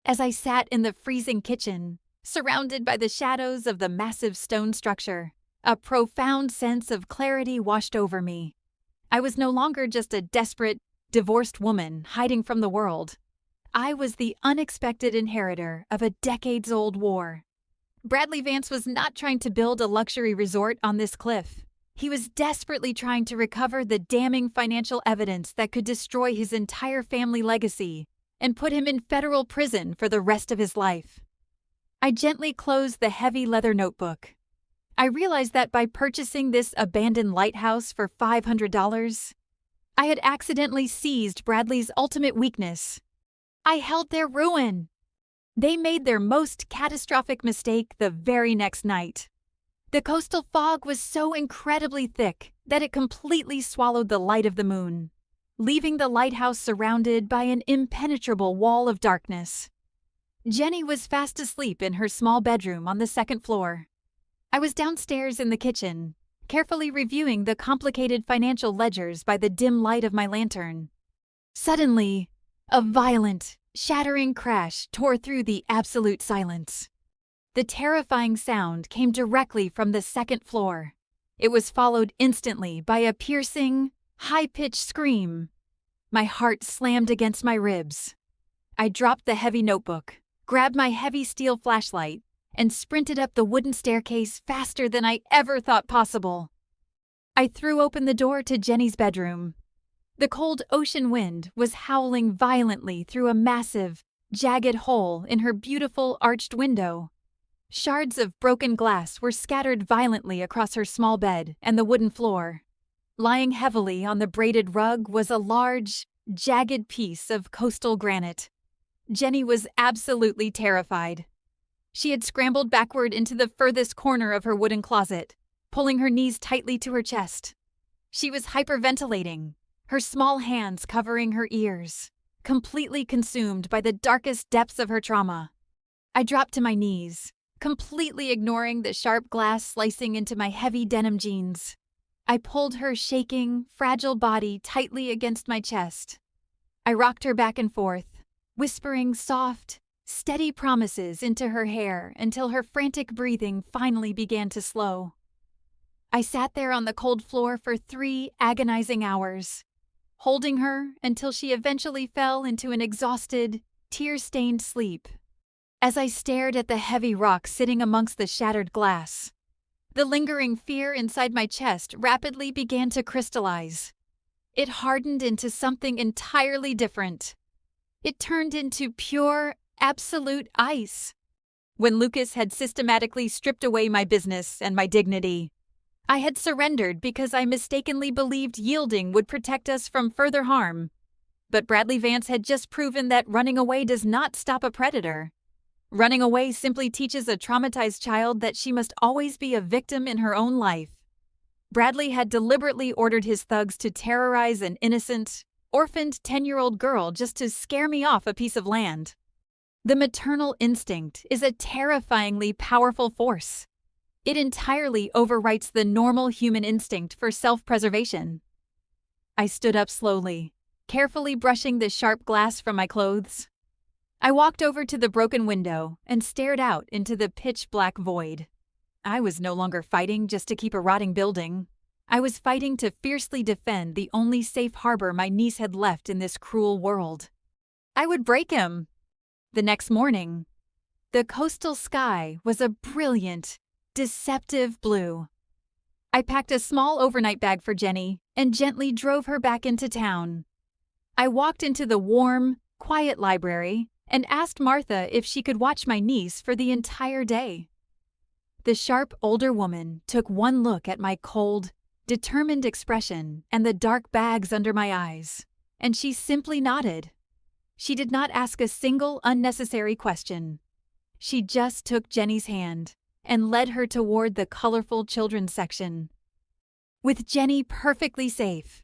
As I sat in the freezing kitchen, surrounded by the shadows of the massive stone structure, a profound sense of clarity washed over me. I was no longer just a desperate, divorced woman hiding from the world. I was the unexpected inheritor of a decades-old war. Bradley Vance was not trying to build a luxury resort on this cliff. He was desperately trying to recover the damning financial evidence that could destroy his entire family legacy and put him in federal prison for the rest of his life. I gently closed the heavy leather notebook. I realized that by purchasing this abandoned lighthouse for $500, I had accidentally seized Bradley's ultimate weakness. I held their ruin. They made their most catastrophic mistake the very next night. The coastal fog was so incredibly thick that it completely swallowed the light of the moon, leaving the lighthouse surrounded by an impenetrable wall of darkness. Jenny was fast asleep in her small bedroom on the second floor. I was downstairs in the kitchen, carefully reviewing the complicated financial ledgers by the dim light of my lantern. Suddenly, a violent, shattering crash tore through the absolute silence. The terrifying sound came directly from the second floor. It was followed instantly by a piercing, high-pitched scream. My heart slammed against my ribs. I dropped the heavy notebook, grabbed my heavy steel flashlight, and sprinted up the wooden staircase faster than I ever thought possible. I threw open the door to Jenny's bedroom. The cold ocean wind was howling violently through a massive, jagged hole in her beautiful arched window. Shards of broken glass were scattered violently across her small bed and the wooden floor. Lying heavily on the braided rug was a large, jagged piece of coastal granite. Jenny was absolutely terrified. She had scrambled backward into the furthest corner of her wooden closet, pulling her knees tightly to her chest. She was hyperventilating, her small hands covering her ears, completely consumed by the darkest depths of her trauma. I dropped to my knees, completely ignoring the sharp glass slicing into my heavy denim jeans. I pulled her shaking, fragile body tightly against my chest. I rocked her back and forth, whispering soft, steady promises into her hair until her frantic breathing finally began to slow. I sat there on the cold floor for 3 agonizing hours, holding her until she eventually fell into an exhausted, tear-stained sleep. As I stared at the heavy rock sitting amongst the shattered glass, the lingering fear inside my chest rapidly began to crystallize. It hardened into something entirely different. It turned into pure, absolute ice. When Lucas had systematically stripped away my business and my dignity, I had surrendered because I mistakenly believed yielding would protect us from further harm. But Bradley Vance had just proven that running away does not stop a predator. Running away simply teaches a traumatized child that she must always be a victim in her own life. Bradley had deliberately ordered his thugs to terrorize an innocent, orphaned 10-year-old girl just to scare me off a piece of land. The maternal instinct is a terrifyingly powerful force. It entirely overwrites the normal human instinct for self-preservation. I stood up slowly, carefully brushing the sharp glass from my clothes. I walked over to the broken window and stared out into the pitch-black void. I was no longer fighting just to keep a rotting building. I was fighting to fiercely defend the only safe harbor my niece had left in this cruel world. I would break him. The next morning, the coastal sky was a brilliant, deceptive blue. I packed a small overnight bag for Jenny and gently drove her back into town. I walked into the warm, quiet library and asked Martha if she could watch my niece for the entire day. The sharp older woman took one look at my cold, determined expression and the dark bags under my eyes, and she simply nodded. She did not ask a single unnecessary question. She just took Jenny's hand and led her toward the colorful children's section. With Jenny perfectly safe,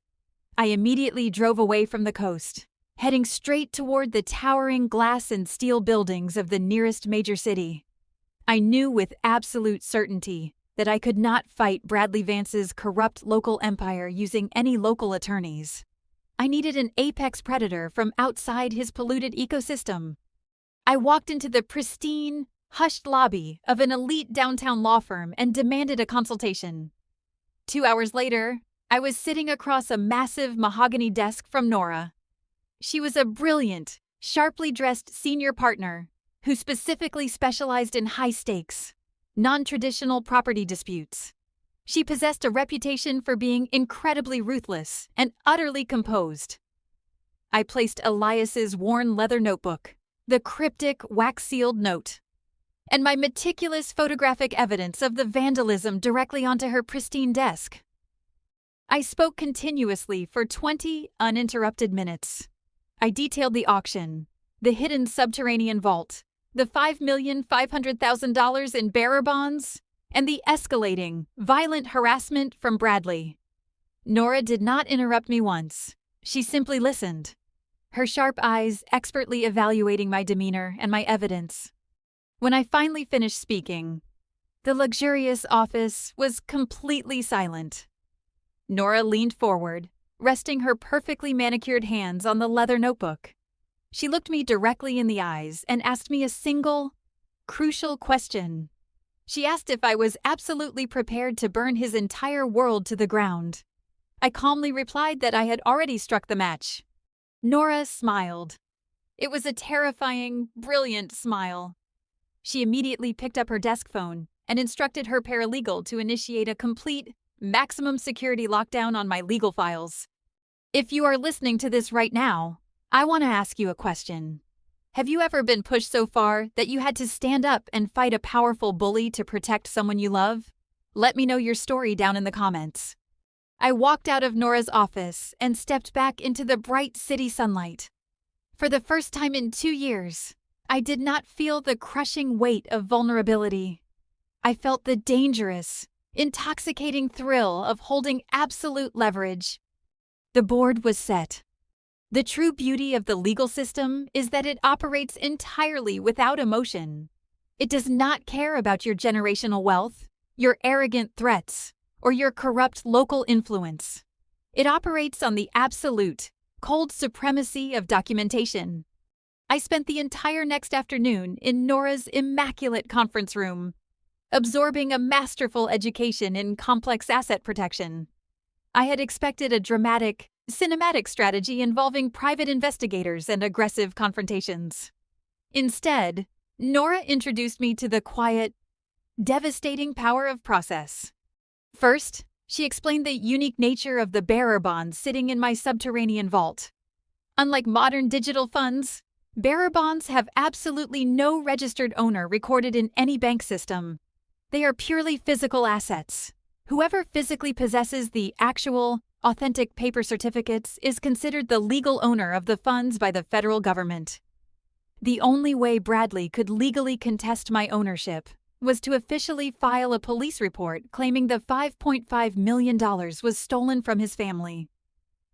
I immediately drove away from the coast, heading straight toward the towering glass and steel buildings of the nearest major city. I knew with absolute certainty that I could not fight Bradley Vance's corrupt local empire using any local attorneys. I needed an apex predator from outside his polluted ecosystem. I walked into the pristine, hushed lobby of an elite downtown law firm and demanded a consultation. 2 hours later, I was sitting across a massive mahogany desk from Nora. She was a brilliant, sharply dressed senior partner who specifically specialized in high-stakes, non-traditional property disputes. She possessed a reputation for being incredibly ruthless and utterly composed. I placed Elias's worn leather notebook, the cryptic wax-sealed note, and my meticulous photographic evidence of the vandalism directly onto her pristine desk. I spoke continuously for 20 uninterrupted minutes. I detailed the auction, the hidden subterranean vault, the $5,500,000 in bearer bonds, and the escalating, violent harassment from Bradley. Nora did not interrupt me once. She simply listened, her sharp eyes expertly evaluating my demeanor and my evidence. When I finally finished speaking, the luxurious office was completely silent. Nora leaned forward, resting her perfectly manicured hands on the leather notebook. She looked me directly in the eyes and asked me a single, crucial question. She asked if I was absolutely prepared to burn his entire world to the ground. I calmly replied that I had already struck the match. Nora smiled. It was a terrifying, brilliant smile. She immediately picked up her desk phone and instructed her paralegal to initiate a complete, maximum security lockdown on my legal files. If you are listening to this right now, I want to ask you a question. Have you ever been pushed so far that you had to stand up and fight a powerful bully to protect someone you love? Let me know your story down in the comments. I walked out of Nora's office and stepped back into the bright city sunlight. For the first time in 2 years, I did not feel the crushing weight of vulnerability. I felt the dangerous, intoxicating thrill of holding absolute leverage. The board was set. The true beauty of the legal system is that it operates entirely without emotion. It does not care about your generational wealth, your arrogant threats, or your corrupt local influence. It operates on the absolute, cold supremacy of documentation. I spent the entire next afternoon in Nora's immaculate conference room, absorbing a masterful education in complex asset protection. I had expected a dramatic, cinematic strategy involving private investigators and aggressive confrontations. Instead, Nora introduced me to the quiet, devastating power of process. First, she explained the unique nature of the bearer bonds sitting in my subterranean vault. Unlike modern digital funds, bearer bonds have absolutely no registered owner recorded in any bank system. They are purely physical assets. Whoever physically possesses the actual, authentic paper certificates is considered the legal owner of the funds by the federal government. The only way Bradley could legally contest my ownership was to officially file a police report claiming the $5.5 million was stolen from his family.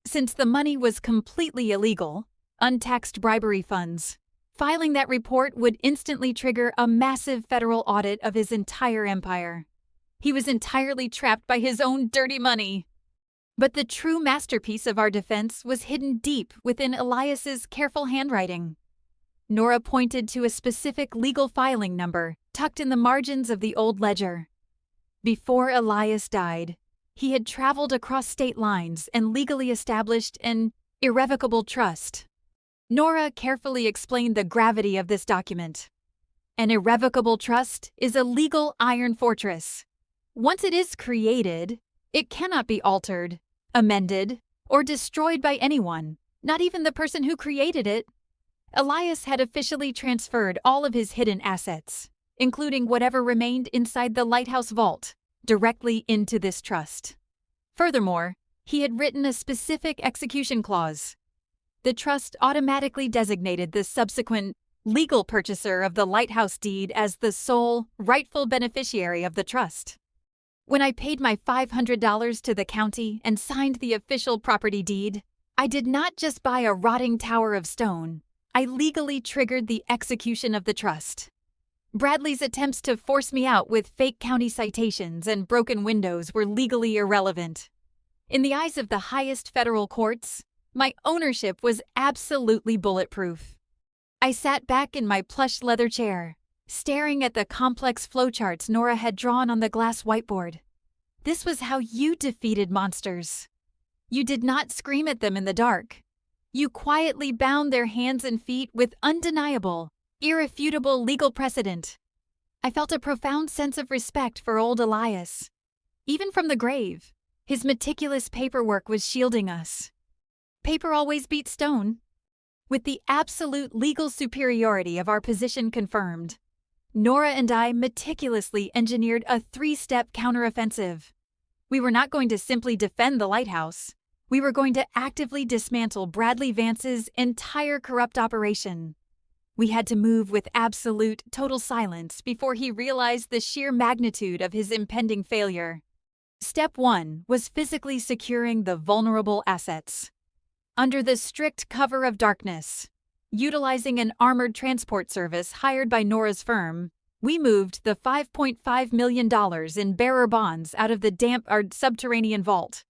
Since the money was completely illegal, untaxed bribery funds, filing that report would instantly trigger a massive federal audit of his entire empire. He was entirely trapped by his own dirty money. But the true masterpiece of our defense was hidden deep within Elias's careful handwriting. Nora pointed to a specific legal filing number tucked in the margins of the old ledger. Before Elias died, he had traveled across state lines and legally established an irrevocable trust. Nora carefully explained the gravity of this document. An irrevocable trust is a legal iron fortress. Once it is created, it cannot be altered, amended, or destroyed by anyone, not even the person who created it. Elias had officially transferred all of his hidden assets, including whatever remained inside the Lighthouse vault, directly into this trust. Furthermore, he had written a specific execution clause. The trust automatically designated the subsequent legal purchaser of the Lighthouse deed as the sole, rightful beneficiary of the trust. When I paid my $500 to the county and signed the official property deed, I did not just buy a rotting tower of stone. I legally triggered the execution of the trust. Bradley's attempts to force me out with fake county citations and broken windows were legally irrelevant. In the eyes of the highest federal courts, my ownership was absolutely bulletproof. I sat back in my plush leather chair, staring at the complex flowcharts Nora had drawn on the glass whiteboard. This was how you defeated monsters. You did not scream at them in the dark. You quietly bound their hands and feet with undeniable, irrefutable legal precedent. I felt a profound sense of respect for old Elias. Even from the grave, his meticulous paperwork was shielding us. Paper always beats stone. With the absolute legal superiority of our position confirmed, Nora and I meticulously engineered a 3-step counteroffensive. We were not going to simply defend the Lighthouse. We were going to actively dismantle Bradley Vance's entire corrupt operation. We had to move with absolute, total silence before he realized the sheer magnitude of his impending failure. Step 1 was physically securing the vulnerable assets. Under the strict cover of darkness, utilizing an armored transport service hired by Nora's firm, we moved the $5.5 million in bearer bonds out of the damp subterranean vault.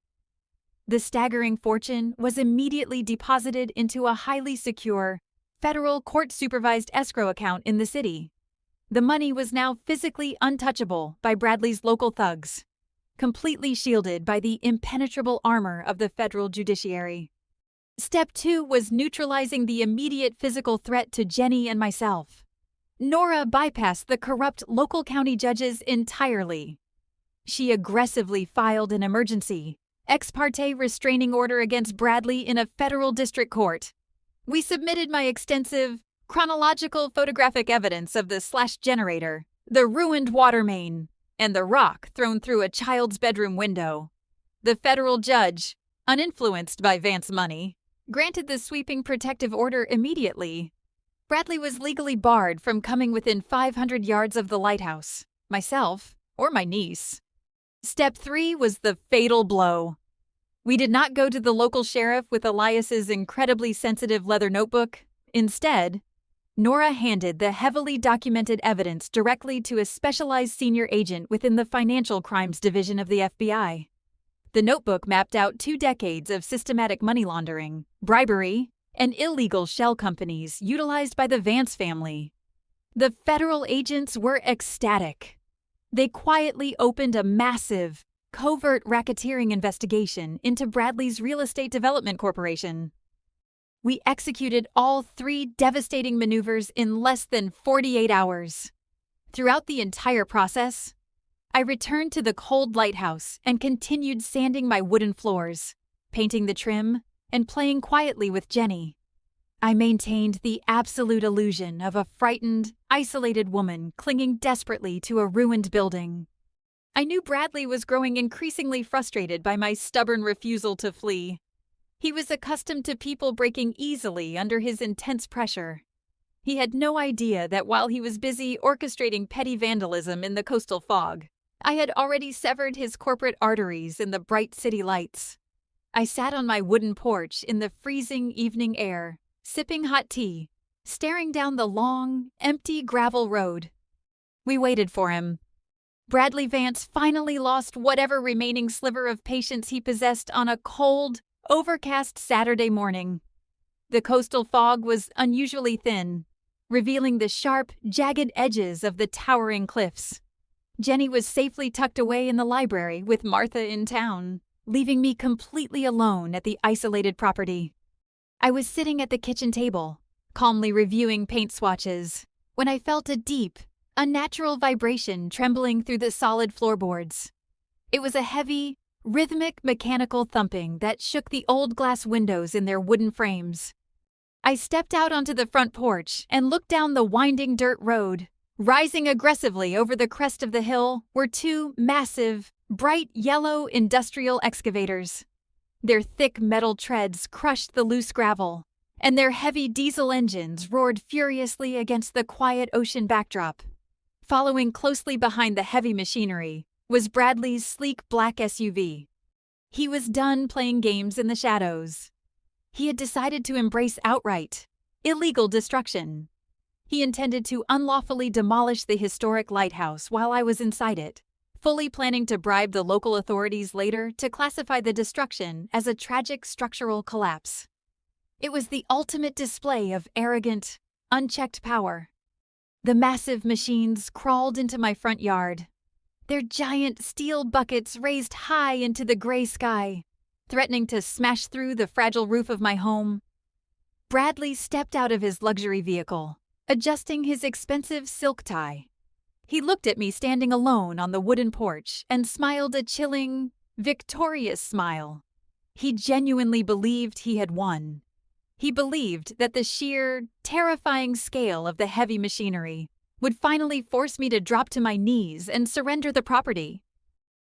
The staggering fortune was immediately deposited into a highly secure, federal court-supervised escrow account in the city. The money was now physically untouchable by Bradley's local thugs, completely shielded by the impenetrable armor of the federal judiciary. Step 2 was neutralizing the immediate physical threat to Jenny and myself. Nora bypassed the corrupt local county judges entirely. She aggressively filed an emergency, ex parte restraining order against Bradley in a federal district court. We submitted my extensive, chronological photographic evidence of the slashed generator, the ruined water main, and the rock thrown through a child's bedroom window. The federal judge, uninfluenced by Vance money, granted the sweeping protective order immediately. Bradley was legally barred from coming within 500 yards of the Lighthouse, myself, or my niece. Step 3 was the fatal blow. We did not go to the local sheriff with Elias's incredibly sensitive leather notebook. Instead, Nora handed the heavily documented evidence directly to a specialized senior agent within the Financial Crimes Division of the FBI. The notebook mapped out 2 decades of systematic money laundering, bribery, and illegal shell companies utilized by the Vance family. The federal agents were ecstatic. They quietly opened a massive, covert racketeering investigation into Bradley's Real Estate Development Corporation. We executed all 3 devastating maneuvers in less than 48 hours. Throughout the entire process, I returned to the cold lighthouse and continued sanding my wooden floors, painting the trim, and playing quietly with Jenny. I maintained the absolute illusion of a frightened, isolated woman clinging desperately to a ruined building. I knew Bradley was growing increasingly frustrated by my stubborn refusal to flee. He was accustomed to people breaking easily under his intense pressure. He had no idea that while he was busy orchestrating petty vandalism in the coastal fog, I had already severed his corporate arteries in the bright city lights. I sat on my wooden porch in the freezing evening air, sipping hot tea, staring down the long, empty gravel road. We waited for him. Bradley Vance finally lost whatever remaining sliver of patience he possessed on a cold, overcast Saturday morning. The coastal fog was unusually thin, revealing the sharp, jagged edges of the towering cliffs. Jenny was safely tucked away in the library with Martha in town, leaving me completely alone at the isolated property. I was sitting at the kitchen table, calmly reviewing paint swatches, when I felt a deep, unnatural vibration trembling through the solid floorboards. It was a heavy, rhythmic mechanical thumping that shook the old glass windows in their wooden frames. I stepped out onto the front porch and looked down the winding dirt road. Rising aggressively over the crest of the hill were 2 massive, bright yellow industrial excavators. Their thick metal treads crushed the loose gravel, and their heavy diesel engines roared furiously against the quiet ocean backdrop. Following closely behind the heavy machinery was Bradley's sleek black SUV. He was done playing games in the shadows. He had decided to embrace outright, illegal destruction. He intended to unlawfully demolish the historic lighthouse while I was inside it, fully planning to bribe the local authorities later to classify the destruction as a tragic structural collapse. It was the ultimate display of arrogant, unchecked power. The massive machines crawled into my front yard, their giant steel buckets raised high into the gray sky, threatening to smash through the fragile roof of my home. Bradley stepped out of his luxury vehicle, adjusting his expensive silk tie. He looked at me standing alone on the wooden porch and smiled a chilling, victorious smile. He genuinely believed he had won. He believed that the sheer, terrifying scale of the heavy machinery would finally force me to drop to my knees and surrender the property.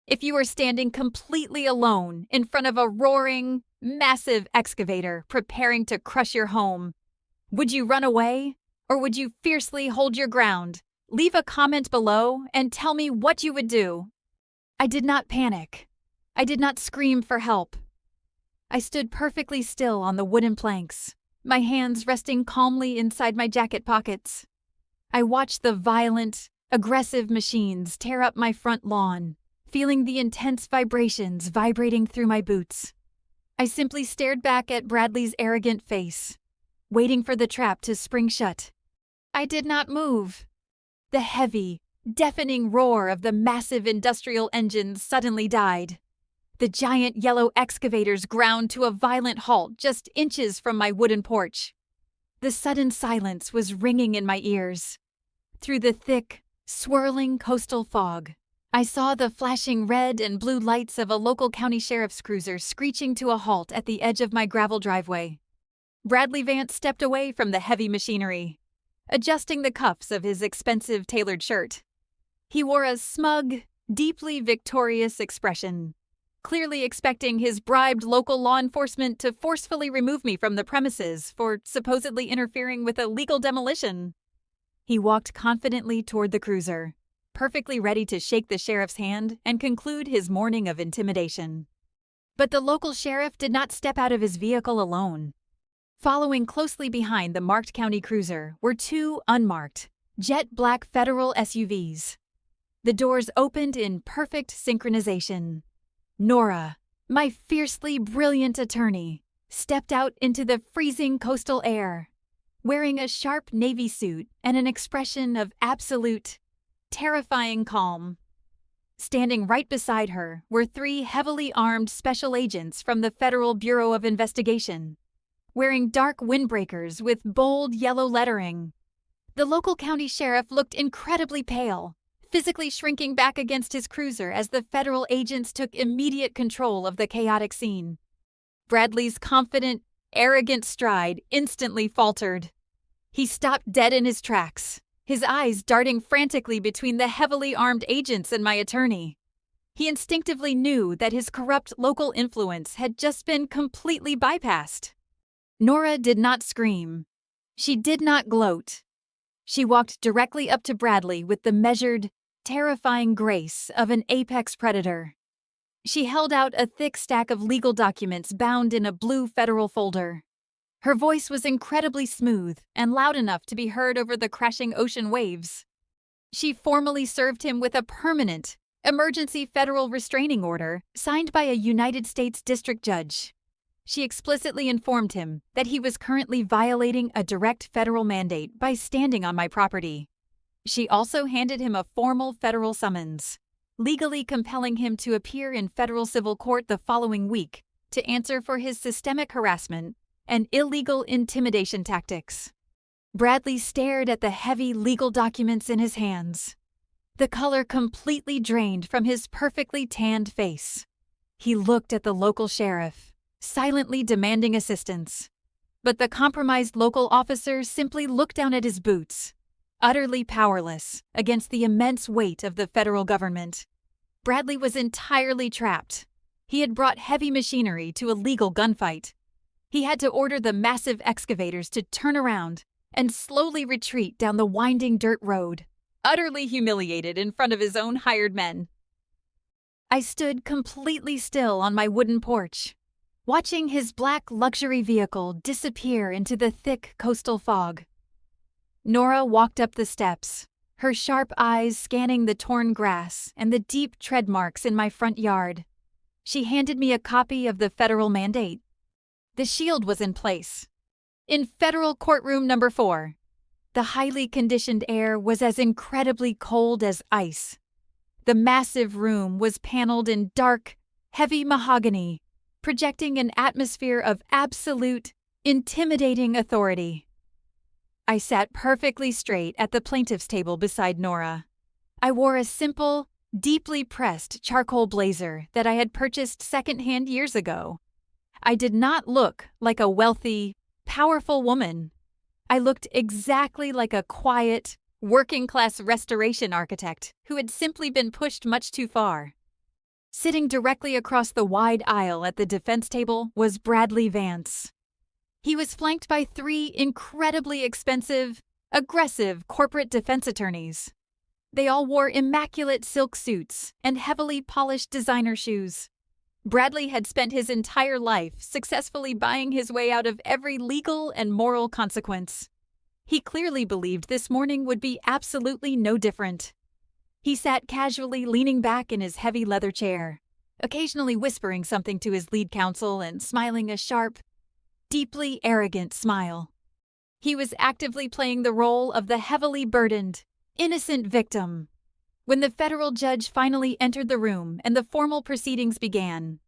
If you were standing completely alone in front of a roaring, massive excavator preparing to crush your home, would you run away? Or would you fiercely hold your ground? Leave a comment below and tell me what you would do. I did not panic. I did not scream for help. I stood perfectly still on the wooden planks, my hands resting calmly inside my jacket pockets. I watched the violent, aggressive machines tear up my front lawn, feeling the intense vibrations vibrating through my boots. I simply stared back at Bradley's arrogant face, waiting for the trap to spring shut. I did not move. The heavy, deafening roar of the massive industrial engines suddenly died. The giant yellow excavators ground to a violent halt just inches from my wooden porch. The sudden silence was ringing in my ears. Through the thick, swirling coastal fog, I saw the flashing red and blue lights of a local county sheriff's cruiser screeching to a halt at the edge of my gravel driveway. Bradley Vance stepped away from the heavy machinery, adjusting the cuffs of his expensive tailored shirt. He wore a smug, deeply victorious expression, clearly expecting his bribed local law enforcement to forcefully remove me from the premises for supposedly interfering with a legal demolition. He walked confidently toward the cruiser, perfectly ready to shake the sheriff's hand and conclude his morning of intimidation. But the local sheriff did not step out of his vehicle alone. Following closely behind the marked county cruiser were two unmarked, jet black federal SUVs. The doors opened in perfect synchronization. Nora, my fiercely brilliant attorney, stepped out into the freezing coastal air, wearing a sharp navy suit and an expression of absolute, terrifying calm. Standing right beside her were three heavily armed special agents from the Federal Bureau of Investigation, wearing dark windbreakers with bold yellow lettering. The local county sheriff looked incredibly pale, physically shrinking back against his cruiser as the federal agents took immediate control of the chaotic scene. Bradley's confident, arrogant stride instantly faltered. He stopped dead in his tracks, his eyes darting frantically between the heavily armed agents and my attorney. He instinctively knew that his corrupt local influence had just been completely bypassed. Nora did not scream. She did not gloat. She walked directly up to Bradley with the measured, terrifying grace of an apex predator. She held out a thick stack of legal documents bound in a blue federal folder. Her voice was incredibly smooth and loud enough to be heard over the crashing ocean waves. She formally served him with a permanent, emergency federal restraining order signed by a United States district judge. She explicitly informed him that he was currently violating a direct federal mandate by standing on my property. She also handed him a formal federal summons, legally compelling him to appear in federal civil court the following week to answer for his systemic harassment and illegal intimidation tactics. Bradley stared at the heavy legal documents in his hands. The color completely drained from his perfectly tanned face. He looked at the local sheriff, silently demanding assistance. But the compromised local officer simply looked down at his boots, utterly powerless against the immense weight of the federal government. Bradley was entirely trapped. He had brought heavy machinery to a legal gunfight. He had to order the massive excavators to turn around and slowly retreat down the winding dirt road, utterly humiliated in front of his own hired men. I stood completely still on my wooden porch, watching his black luxury vehicle disappear into the thick coastal fog. Nora walked up the steps, her sharp eyes scanning the torn grass and the deep tread marks in my front yard. She handed me a copy of the federal mandate. The shield was in place. In federal courtroom number 4, the highly conditioned air was as incredibly cold as ice. The massive room was paneled in dark, heavy mahogany, projecting an atmosphere of absolute, intimidating authority. I sat perfectly straight at the plaintiff's table beside Nora. I wore a simple, deeply pressed charcoal blazer that I had purchased secondhand years ago. I did not look like a wealthy, powerful woman. I looked exactly like a quiet, working-class restoration architect who had simply been pushed much too far. Sitting directly across the wide aisle at the defense table was Bradley Vance. He was flanked by 3 incredibly expensive, aggressive corporate defense attorneys. They all wore immaculate silk suits and heavily polished designer shoes. Bradley had spent his entire life successfully buying his way out of every legal and moral consequence. He clearly believed this morning would be absolutely no different. He sat casually leaning back in his heavy leather chair, occasionally whispering something to his lead counsel and smiling a sharp, deeply arrogant smile. He was actively playing the role of the heavily burdened, innocent victim. When the federal judge finally entered the room and the formal proceedings began,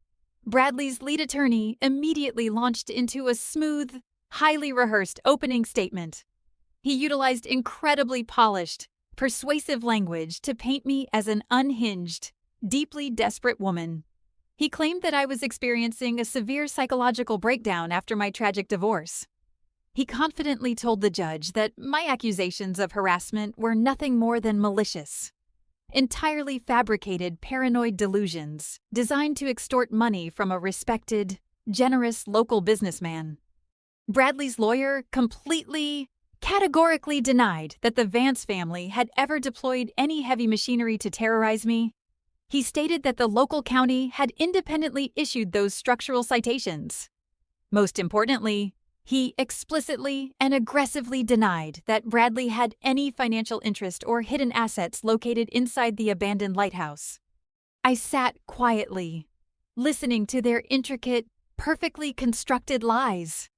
Bradley's lead attorney immediately launched into a smooth, highly rehearsed opening statement. He utilized incredibly polished, persuasive language to paint me as an unhinged, deeply desperate woman. He claimed that I was experiencing a severe psychological breakdown after my tragic divorce. He confidently told the judge that my accusations of harassment were nothing more than malicious, entirely fabricated paranoid delusions designed to extort money from a respected, generous local businessman. Bradley's lawyer categorically denied that the Vance family had ever deployed any heavy machinery to terrorize me. He stated that the local county had independently issued those structural citations. Most importantly, he explicitly and aggressively denied that Bradley had any financial interest or hidden assets located inside the abandoned lighthouse. I sat quietly, listening to their intricate, perfectly constructed lies.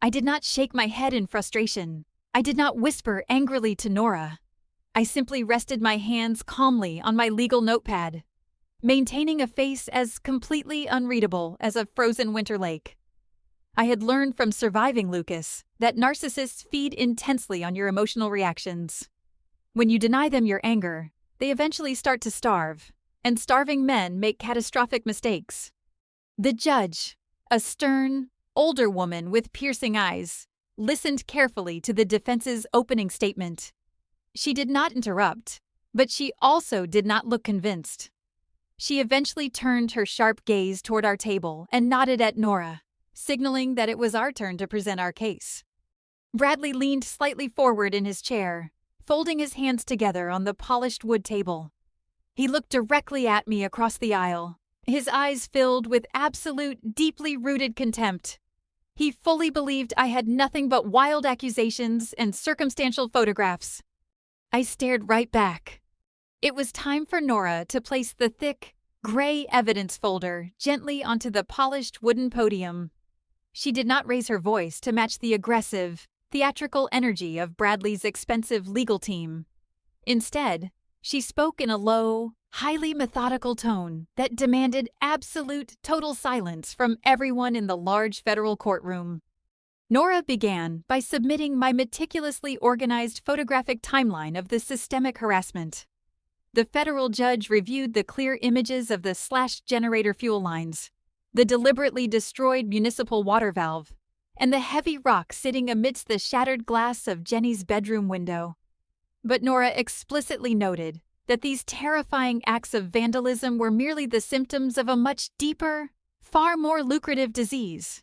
I did not shake my head in frustration. I did not whisper angrily to Nora. I simply rested my hands calmly on my legal notepad, maintaining a face as completely unreadable as a frozen winter lake. I had learned from surviving Lucas that narcissists feed intensely on your emotional reactions. When you deny them your anger, they eventually start to starve, and starving men make catastrophic mistakes. The judge, a stern, older woman with piercing eyes, listened carefully to the defense's opening statement. She did not interrupt, but she also did not look convinced. She eventually turned her sharp gaze toward our table and nodded at Nora, signaling that it was our turn to present our case. Bradley leaned slightly forward in his chair, folding his hands together on the polished wood table. He looked directly at me across the aisle, his eyes filled with absolute, deeply rooted contempt. He fully believed I had nothing but wild accusations and circumstantial photographs. I stared right back. It was time for Nora to place the thick, gray evidence folder gently onto the polished wooden podium. She did not raise her voice to match the aggressive, theatrical energy of Bradley's expensive legal team. Instead, she spoke in a low, highly methodical tone that demanded absolute, total silence from everyone in the large federal courtroom. Nora began by submitting my meticulously organized photographic timeline of the systemic harassment. The federal judge reviewed the clear images of the slashed generator fuel lines, the deliberately destroyed municipal water valve, and the heavy rock sitting amidst the shattered glass of Jenny's bedroom window. But Nora explicitly noted that these terrifying acts of vandalism were merely the symptoms of a much deeper, far more lucrative disease.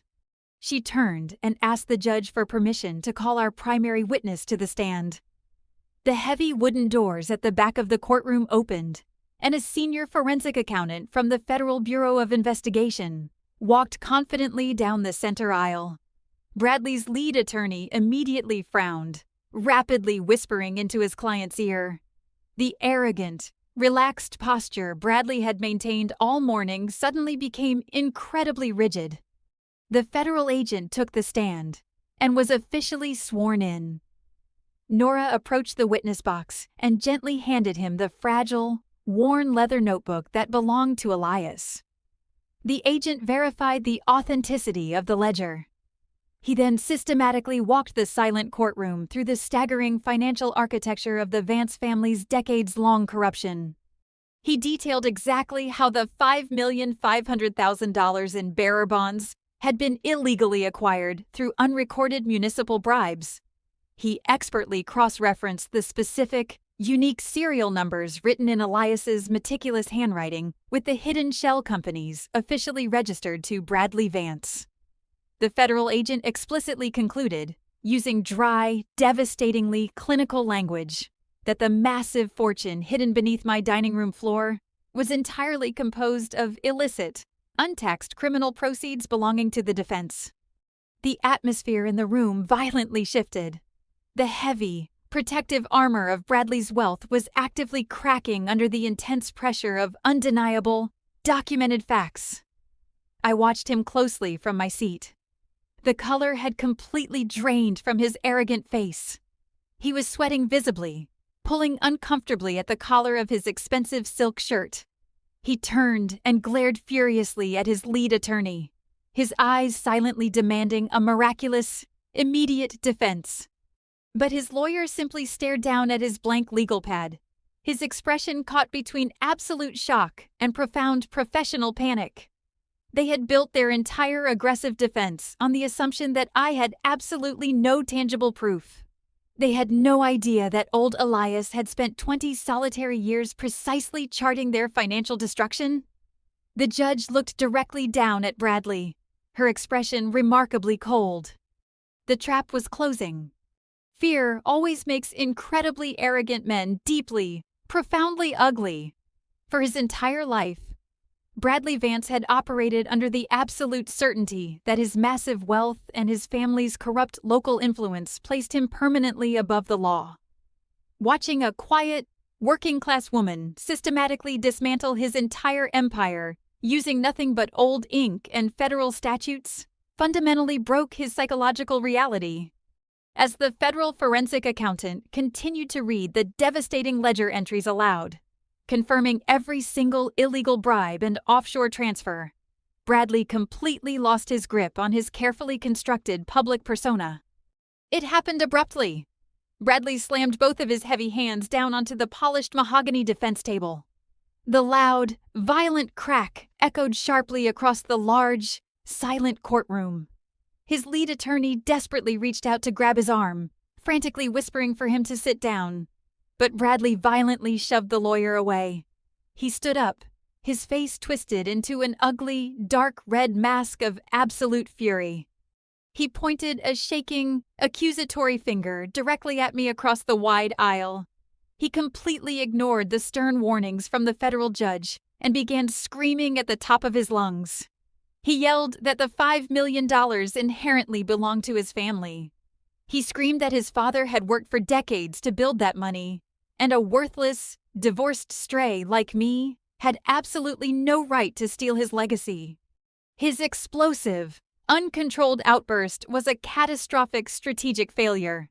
She turned and asked the judge for permission to call our primary witness to the stand. The heavy wooden doors at the back of the courtroom opened, and a senior forensic accountant from the Federal Bureau of Investigation walked confidently down the center aisle. Bradley's lead attorney immediately frowned, rapidly whispering into his client's ear. The arrogant, relaxed posture Bradley had maintained all morning suddenly became incredibly rigid. The federal agent took the stand and was officially sworn in. Nora approached the witness box and gently handed him the fragile, worn leather notebook that belonged to Elias. The agent verified the authenticity of the ledger. He then systematically walked the silent courtroom through the staggering financial architecture of the Vance family's decades-long corruption. He detailed exactly how the $5,500,000 in bearer bonds had been illegally acquired through unrecorded municipal bribes. He expertly cross-referenced the specific, unique serial numbers written in Elias's meticulous handwriting with the hidden shell companies officially registered to Bradley Vance. The federal agent explicitly concluded, using dry, devastatingly clinical language, that the massive fortune hidden beneath my dining room floor was entirely composed of illicit, untaxed criminal proceeds belonging to the defense. The atmosphere in the room violently shifted. The heavy, protective armor of Bradley's wealth was actively cracking under the intense pressure of undeniable, documented facts. I watched him closely from my seat. The color had completely drained from his arrogant face. He was sweating visibly, pulling uncomfortably at the collar of his expensive silk shirt. He turned and glared furiously at his lead attorney, his eyes silently demanding a miraculous, immediate defense. But his lawyer simply stared down at his blank legal pad, his expression caught between absolute shock and profound professional panic. They had built their entire aggressive defense on the assumption that I had absolutely no tangible proof. They had no idea that old Elias had spent 20 solitary years precisely charting their financial destruction. The judge looked directly down at Bradley, her expression remarkably cold. The trap was closing. Fear always makes incredibly arrogant men deeply, profoundly ugly. For his entire life, Bradley Vance had operated under the absolute certainty that his massive wealth and his family's corrupt local influence placed him permanently above the law. Watching a quiet, working-class woman systematically dismantle his entire empire using nothing but old ink and federal statutes fundamentally broke his psychological reality. As the federal forensic accountant continued to read the devastating ledger entries aloud, confirming every single illegal bribe and offshore transfer, Bradley completely lost his grip on his carefully constructed public persona. It happened abruptly. Bradley slammed both of his heavy hands down onto the polished mahogany defense table. The loud, violent crack echoed sharply across the large, silent courtroom. His lead attorney desperately reached out to grab his arm, frantically whispering for him to sit down. But Bradley violently shoved the lawyer away. He stood up, his face twisted into an ugly, dark red mask of absolute fury. He pointed a shaking, accusatory finger directly at me across the wide aisle. He completely ignored the stern warnings from the federal judge and began screaming at the top of his lungs. He yelled that the $5 million inherently belonged to his family. He screamed that his father had worked for decades to build that money, and a worthless, divorced stray like me had absolutely no right to steal his legacy. His explosive, uncontrolled outburst was a catastrophic strategic failure.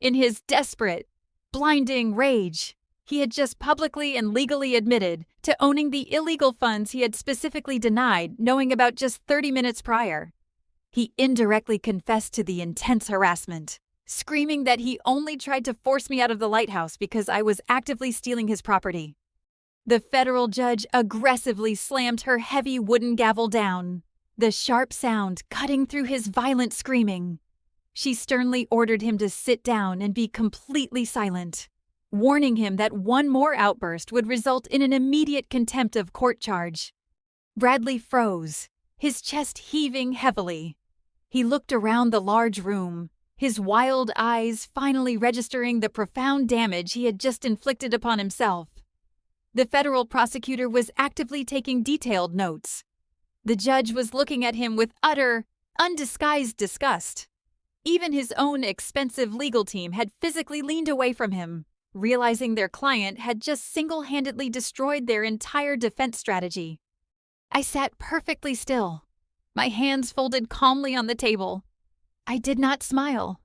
In his desperate, blinding rage, he had just publicly and legally admitted to owning the illegal funds he had specifically denied knowing about just 30 minutes prior. He indirectly confessed to the intense harassment, screaming that he only tried to force me out of the Lighthouse because I was actively stealing his property. The federal judge aggressively slammed her heavy wooden gavel down, the sharp sound cutting through his violent screaming. She sternly ordered him to sit down and be completely silent, warning him that one more outburst would result in an immediate contempt of court charge. Bradley froze, his chest heaving heavily. He looked around the large room, his wild eyes finally registering the profound damage he had just inflicted upon himself. The federal prosecutor was actively taking detailed notes. The judge was looking at him with utter, undisguised disgust. Even his own expensive legal team had physically leaned away from him, realizing their client had just single-handedly destroyed their entire defense strategy. I sat perfectly still, my hands folded calmly on the table. I did not smile.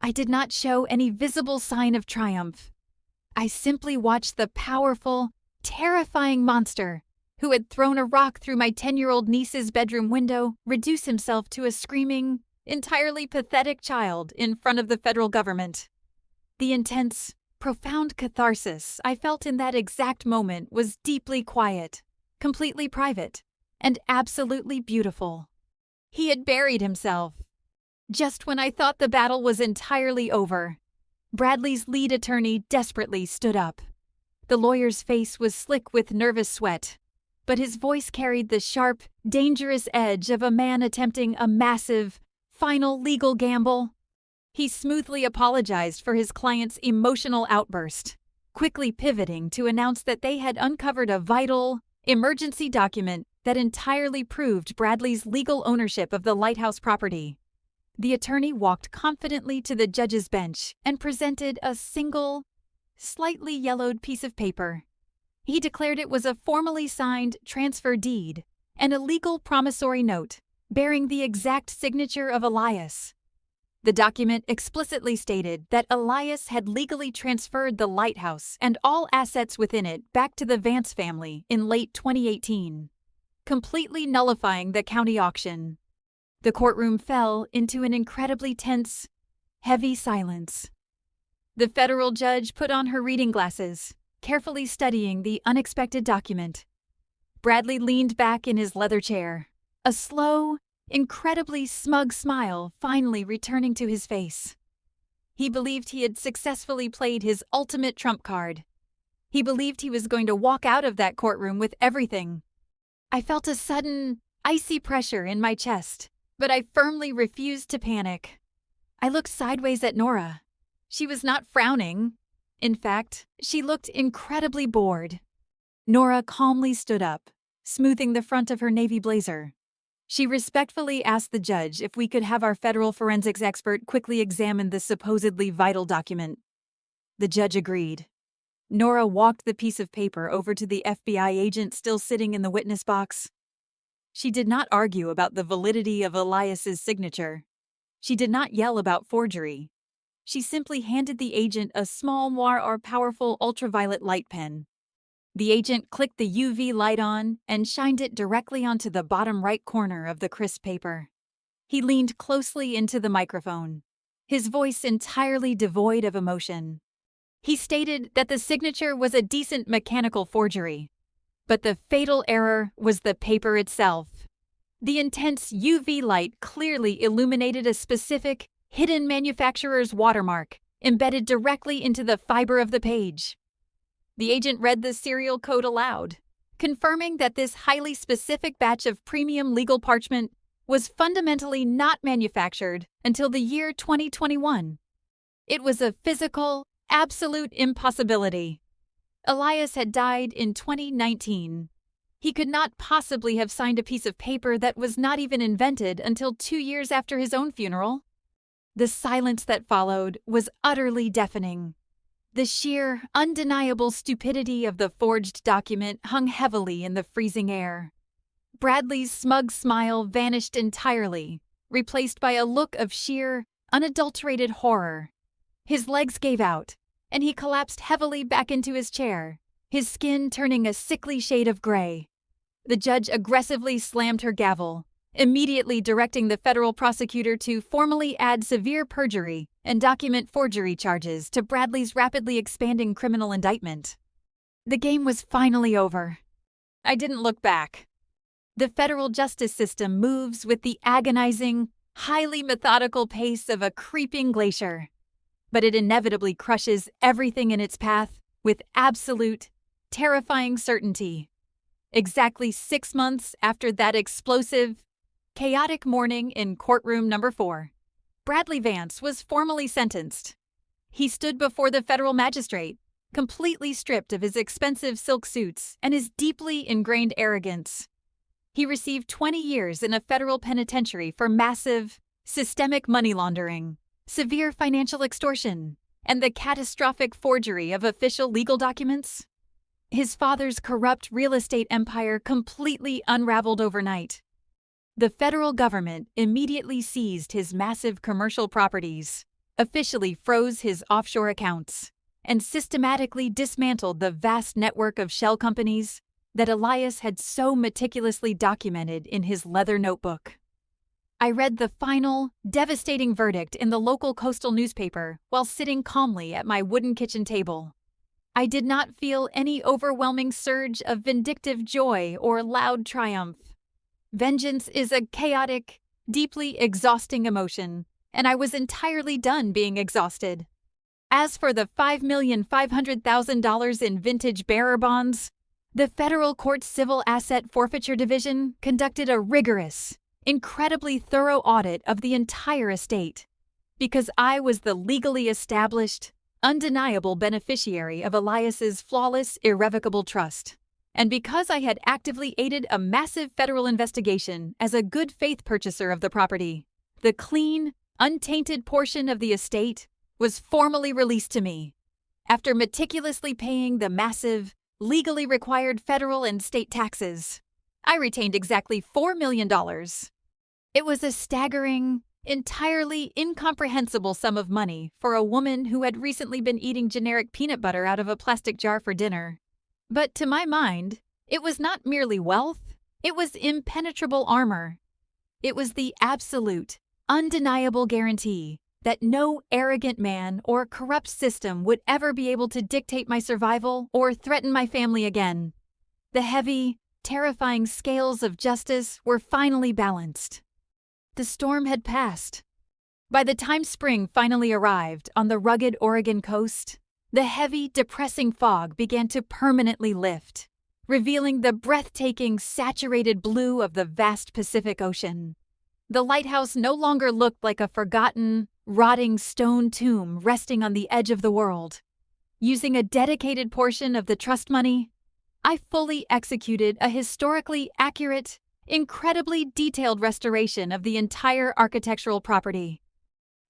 I did not show any visible sign of triumph. I simply watched the powerful, terrifying monster who had thrown a rock through my 10-year-old niece's bedroom window reduce himself to a screaming, entirely pathetic child in front of the federal government. The intense, profound catharsis I felt in that exact moment was deeply quiet, completely private, and absolutely beautiful. He had buried himself. Just when I thought the battle was entirely over, Bradley's lead attorney desperately stood up. The lawyer's face was slick with nervous sweat, but his voice carried the sharp, dangerous edge of a man attempting a massive, final legal gamble. He smoothly apologized for his client's emotional outburst, quickly pivoting to announce that they had uncovered a vital, emergency document that entirely proved Bradley's legal ownership of the Lighthouse property. The attorney walked confidently to the judge's bench and presented a single, slightly yellowed piece of paper. He declared it was a formally signed transfer deed and a legal promissory note bearing the exact signature of Elias. The document explicitly stated that Elias had legally transferred the Lighthouse and all assets within it back to the Vance family in late 2018, completely nullifying the county auction. The courtroom fell into an incredibly tense, heavy silence. The federal judge put on her reading glasses, carefully studying the unexpected document. Bradley leaned back in his leather chair, a slow, incredibly smug smile finally returning to his face. He believed he had successfully played his ultimate trump card. He believed he was going to walk out of that courtroom with everything. I felt a sudden, icy pressure in my chest, but I firmly refused to panic. I looked sideways at Nora. She was not frowning. In fact, she looked incredibly bored. Nora calmly stood up, smoothing the front of her navy blazer. She respectfully asked the judge if we could have our federal forensics expert quickly examine the supposedly vital document. The judge agreed. Nora walked the piece of paper over to the FBI agent still sitting in the witness box. She did not argue about the validity of Elias's signature. She did not yell about forgery. She simply handed the agent a small, more powerful ultraviolet light pen. The agent clicked the UV light on and shined it directly onto the bottom right corner of the crisp paper. He leaned closely into the microphone, his voice entirely devoid of emotion. He stated that the signature was a decent mechanical forgery, but the fatal error was the paper itself. The intense UV light clearly illuminated a specific, hidden manufacturer's watermark, embedded directly into the fiber of the page. The agent read the serial code aloud, confirming that this highly specific batch of premium legal parchment was fundamentally not manufactured until the year 2021. It was a physical, absolute impossibility. Elias had died in 2019. He could not possibly have signed a piece of paper that was not even invented until 2 years after his own funeral. The silence that followed was utterly deafening. The sheer, undeniable stupidity of the forged document hung heavily in the freezing air. Bradley's smug smile vanished entirely, replaced by a look of sheer, unadulterated horror. His legs gave out, and he collapsed heavily back into his chair, his skin turning a sickly shade of gray. The judge aggressively slammed her gavel, immediately directing the federal prosecutor to formally add severe perjury and document forgery charges to Bradley's rapidly expanding criminal indictment. The game was finally over. I didn't look back. The federal justice system moves with the agonizing, highly methodical pace of a creeping glacier, but it inevitably crushes everything in its path with absolute, terrifying certainty. Exactly 6 months after that explosive, chaotic morning in courtroom number 4, Bradley Vance was formally sentenced. He stood before the federal magistrate, completely stripped of his expensive silk suits and his deeply ingrained arrogance. He received 20 years in a federal penitentiary for massive, systemic money laundering, severe financial extortion, and the catastrophic forgery of official legal documents. His father's corrupt real estate empire completely unraveled overnight. The federal government immediately seized his massive commercial properties, officially froze his offshore accounts, and systematically dismantled the vast network of shell companies that Elias had so meticulously documented in his leather notebook. I read the final, devastating verdict in the local coastal newspaper while sitting calmly at my wooden kitchen table. I did not feel any overwhelming surge of vindictive joy or loud triumph. Vengeance is a chaotic, deeply exhausting emotion, and I was entirely done being exhausted. As for the $5,500,000 in vintage bearer bonds, the federal court's Civil Asset Forfeiture Division conducted a rigorous, incredibly thorough audit of the entire estate, because I was the legally established, undeniable beneficiary of Elias's flawless, irrevocable trust. And because I had actively aided a massive federal investigation as a good faith purchaser of the property, the clean, untainted portion of the estate was formally released to me. After meticulously paying the massive, legally required federal and state taxes, I retained exactly $4 million. It was a staggering, entirely incomprehensible sum of money for a woman who had recently been eating generic peanut butter out of a plastic jar for dinner. But to my mind, it was not merely wealth, it was impenetrable armor. It was the absolute, undeniable guarantee that no arrogant man or corrupt system would ever be able to dictate my survival or threaten my family again. The heavy, terrifying scales of justice were finally balanced. The storm had passed. By the time spring finally arrived on the rugged Oregon coast, the heavy, depressing fog began to permanently lift, revealing the breathtaking, saturated blue of the vast Pacific Ocean. The lighthouse no longer looked like a forgotten, rotting stone tomb resting on the edge of the world. Using a dedicated portion of the trust money, I fully executed a historically accurate, incredibly detailed restoration of the entire architectural property.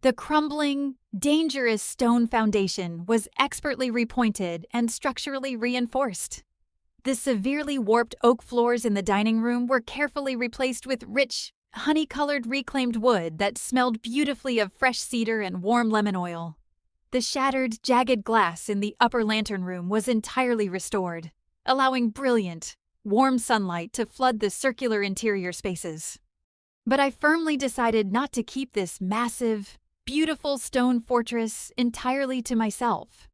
The crumbling, dangerous stone foundation was expertly repointed and structurally reinforced. The severely warped oak floors in the dining room were carefully replaced with rich, honey-colored reclaimed wood that smelled beautifully of fresh cedar and warm lemon oil. The shattered, jagged glass in the upper lantern room was entirely restored, allowing brilliant, warm sunlight to flood the circular interior spaces. But I firmly decided not to keep this massive, beautiful stone fortress entirely to myself.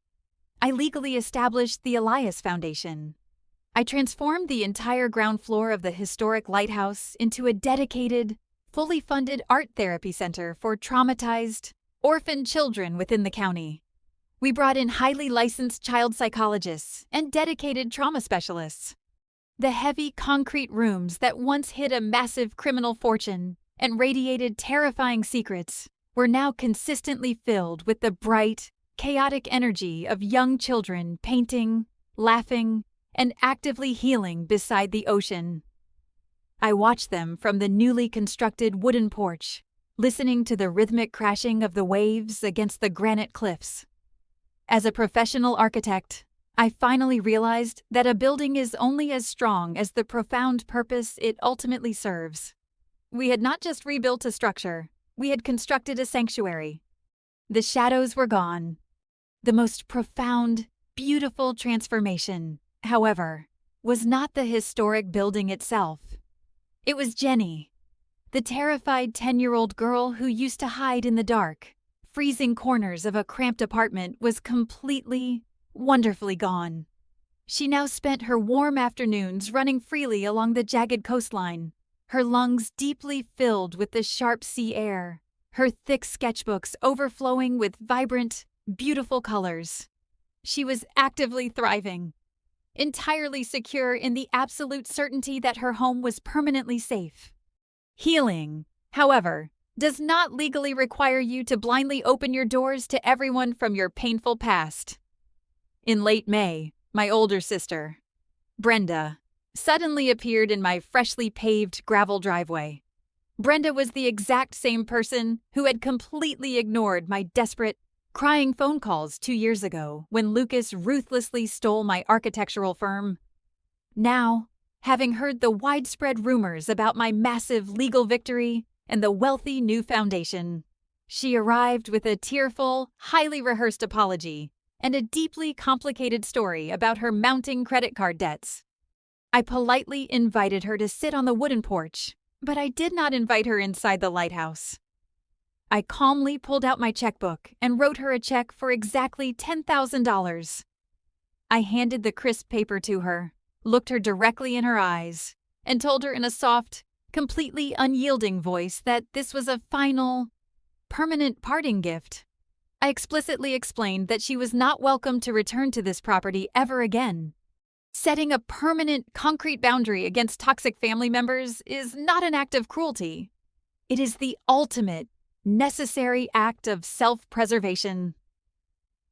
I legally established the Elias Foundation. I transformed the entire ground floor of the historic Lighthouse into a dedicated, fully funded art therapy center for traumatized, orphaned children within the county. We brought in highly licensed child psychologists and dedicated trauma specialists. The heavy concrete rooms that once hid a massive criminal fortune and radiated terrifying secrets were now consistently filled with the bright, chaotic energy of young children painting, laughing, and actively healing beside the ocean. I watched them from the newly constructed wooden porch, listening to the rhythmic crashing of the waves against the granite cliffs. As a professional architect, I finally realized that a building is only as strong as the profound purpose it ultimately serves. We had not just rebuilt a structure, we had constructed a sanctuary. The shadows were gone. The most profound, beautiful transformation, however, was not the historic building itself. It was Jenny, the terrified 10-year-old girl who used to hide in the dark, freezing corners of a cramped apartment was completely, wonderfully gone. She now spent her warm afternoons running freely along the jagged coastline, her lungs deeply filled with the sharp sea air, her thick sketchbooks overflowing with vibrant, beautiful colors. She was actively thriving, entirely secure in the absolute certainty that her home was permanently safe. Healing, however, does not legally require you to blindly open your doors to everyone from your painful past. In late May, my older sister, Brenda, suddenly appeared in my freshly paved gravel driveway. Brenda was the exact same person who had completely ignored my desperate, crying phone calls 2 years ago when Lucas ruthlessly stole my architectural firm. Now, having heard the widespread rumors about my massive legal victory and the wealthy new foundation, she arrived with a tearful, highly rehearsed apology and a deeply complicated story about her mounting credit card debts. I politely invited her to sit on the wooden porch, but I did not invite her inside the lighthouse. I calmly pulled out my checkbook and wrote her a check for exactly $10,000. I handed the crisp paper to her, looked her directly in her eyes, and told her in a soft, completely unyielding voice that this was a final, permanent parting gift. I explicitly explained that she was not welcome to return to this property ever again. Setting a permanent concrete boundary against toxic family members is not an act of cruelty. It is the ultimate, necessary act of self-preservation.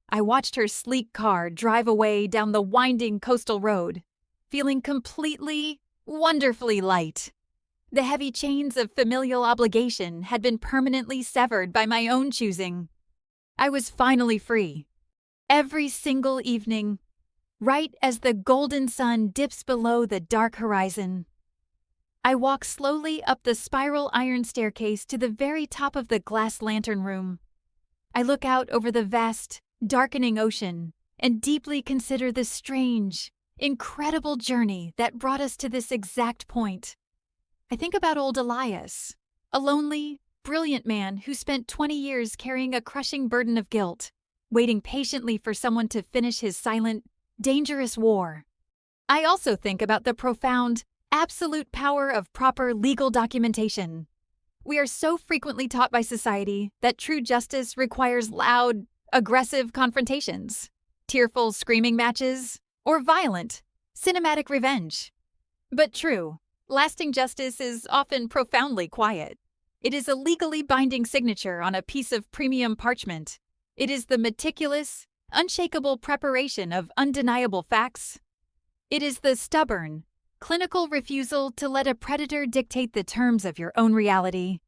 I watched her sleek car drive away down the winding coastal road, feeling completely, wonderfully light. The heavy chains of familial obligation had been permanently severed by my own choosing. I was finally free. Every single evening, right as the golden sun dips below the dark horizon, I walk slowly up the spiral iron staircase to the very top of the glass lantern room. I look out over the vast, darkening ocean and deeply consider the strange, incredible journey that brought us to this exact point. I think about old Elias, a lonely, brilliant man who spent 20 years carrying a crushing burden of guilt, waiting patiently for someone to finish his silent, dangerous war. I also think about the profound, absolute power of proper legal documentation. We are so frequently taught by society that true justice requires loud, aggressive confrontations, tearful screaming matches, or violent, cinematic revenge. But true, lasting justice is often profoundly quiet. It is a legally binding signature on a piece of premium parchment. It is the meticulous, unshakable preparation of undeniable facts. It is the stubborn, clinical refusal to let a predator dictate the terms of your own reality.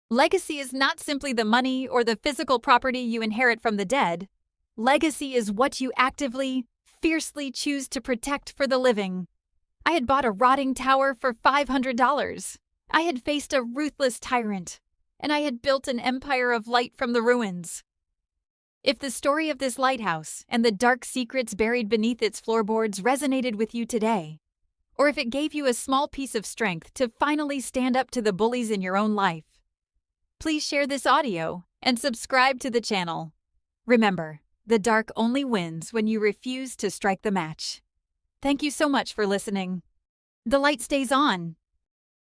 Legacy is not simply the money or the physical property you inherit from the dead. Legacy is what you actively, fiercely choose to protect for the living. I had bought a rotting tower for $500. I had faced a ruthless tyrant, and I had built an empire of light from the ruins. If the story of this lighthouse and the dark secrets buried beneath its floorboards resonated with you today, or if it gave you a small piece of strength to finally stand up to the bullies in your own life, please share this audio and subscribe to the channel. Remember, the dark only wins when you refuse to strike the match. Thank you so much for listening. The light stays on,